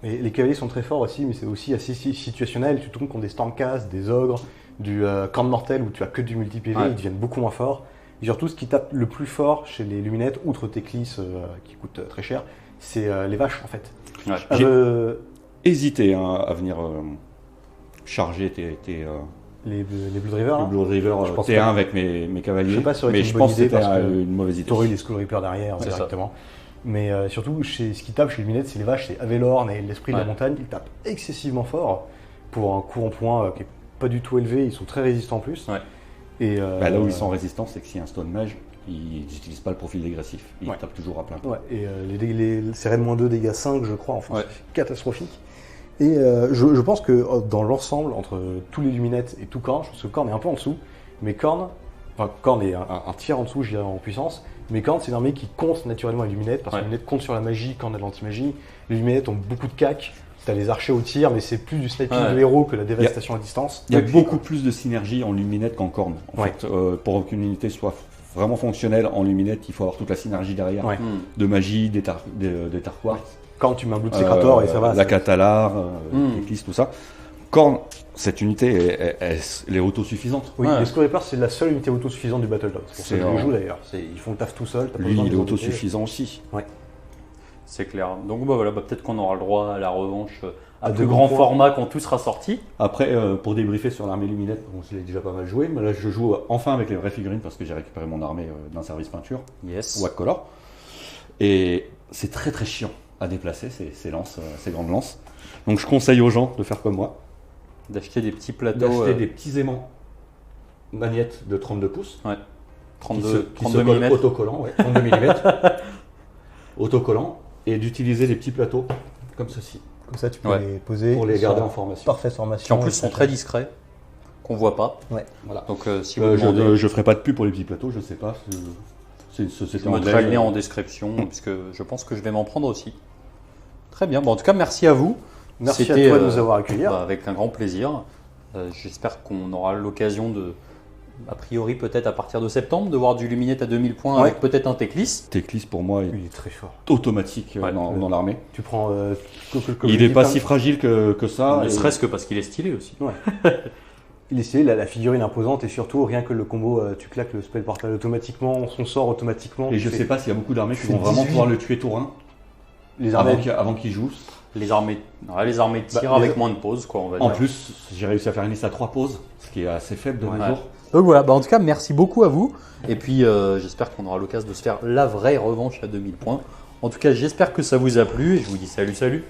Et les cavaliers sont très forts aussi, mais c'est aussi assez situationnel. Tu tombes contre des Stormcast, des ogres, du Corne Mortel où tu as que du multi-PV, Ouais. ils deviennent beaucoup moins forts. Et surtout, ce qui tape le plus fort chez les luminettes, outre Teclis qui coûte très cher, c'est les vaches en fait. Ouais. J'ai- Euh, Hésité à venir charger les Blood River, le hein, Blood River Je pense T1 pas. avec mes cavaliers, Je sais pas si ça aurait mais été je une pense bonne que idée c'était parce que une mauvaise idée. t'aurais eu les Skull Reaper derrière C'est ça. directement. Mais surtout, ce qui tape chez les lunettes, c'est les vaches, c'est Avelorn et l'esprit de la Ouais. montagne. Ils tapent excessivement fort pour un coût en points qui est pas du tout élevé. Ils sont très résistants en plus. Ouais. Et Bah, là où ils sont résistants, c'est que si un Stone Mage, ils n'utilisent pas le profil dégressif. Ils Ouais. tapent toujours à plein. Ouais, et c'est raid -2, dégâts 5, je crois, enfin, Ouais. c'est catastrophique. Et je pense que dans l'ensemble, entre tous les luminettes et tout Khorne, je pense que Khorne est un peu en dessous, mais Khorne est un tiers en dessous, je dirais, en puissance, mais Khorne, c'est une armée qui compte naturellement les luminettes, parce que Ouais. les luminettes comptent sur la magie, Khorne a de l'anti-magie, les luminettes ont beaucoup de cac, t'as les archers au tir, mais c'est plus du sniping Ouais. de héros que la dévastation à distance. Il y a Et puis, beaucoup plus de synergie en luminette qu'en corne. En Ouais. fait, pour qu'une unité soit vraiment fonctionnelle en luminette, il faut avoir toute la synergie derrière. Ouais. Hmm. De magie, des Tarquards, Quand tu mets un Blood Secrator et ça va. la Catalar, Mm. Teclis, tout ça. Corne, cette unité, elle est autosuffisante. Oui, Ouais. les Skull Reapers, c'est la seule unité autosuffisante du Battletoads. C'est pour ça que je C'est le joue d'ailleurs. Ils font le taf tout seul. t'as pas Lui, besoin il de est les embêter. autosuffisant aussi. C'est clair. Donc bah, voilà, peut-être qu'on aura le droit à la revanche à À plus deux grand points. format quand tout sera sorti. Après, pour débriefer sur l'armée luminette, bon, je l'ai déjà pas mal joué, mais là je joue enfin avec les vraies figurines parce que j'ai récupéré mon armée d'un service peinture, Yes. Watt Color. Et c'est très très chiant. à déplacer ces lances, ces grandes lances. Donc je conseille aux gens de faire comme moi, D'acheter des petits plateaux. d'acheter des petits aimants magnettes de 32 pouces. Ouais. qui 32, se 32 collent mm. autocollants, 32 mm, autocollants, et d'utiliser des petits plateaux comme ceci Comme ça, tu peux Ouais. les poser. pour les Ils garder sont en formation. Parfaite formation. Qui en plus sont très discrets, qu'on voit pas. Ouais. Voilà. Donc si vous demandez, Je ferai pas de pub pour les petits plateaux, je sais pas. C'est une société je mettrai anglaise. le lien en description, puisque je pense que je vais m'en prendre aussi. Très bien. Bon, en tout cas, merci à vous. Merci à C'était, toi de nous avoir accueillis. Avec un grand plaisir. J'espère qu'on aura l'occasion de, a priori peut-être à partir de septembre, de voir du Luminette à 2000 points Ouais. avec peut-être un Techlis. Techlis pour moi est Il est très fort. automatique Ouais. dans l'armée. Tu prends. Il n'est pas si fragile que ça. Ne et- serait-ce que parce qu'il est stylé aussi. Il est stylé, la figurine imposante et surtout rien que le combo, tu claques le spell portal automatiquement, son sort automatiquement. Et tu je fais- sais pas s'il y a beaucoup d'armées qui tu vont fais vraiment 18. pouvoir le tuer tour 1 Les armées. avant qu'il joue. Les armées de tir Bah, avec les- moins de pauses, quoi, on va En dire. plus, j'ai réussi à faire une liste à 3 pauses, ce qui est assez faible de nos Ouais. jours. Donc voilà, en tout cas, merci beaucoup à vous. Et puis, j'espère qu'on aura l'occasion de se faire la vraie revanche à 2000 points. En tout cas, j'espère que ça vous a plu et je vous dis salut.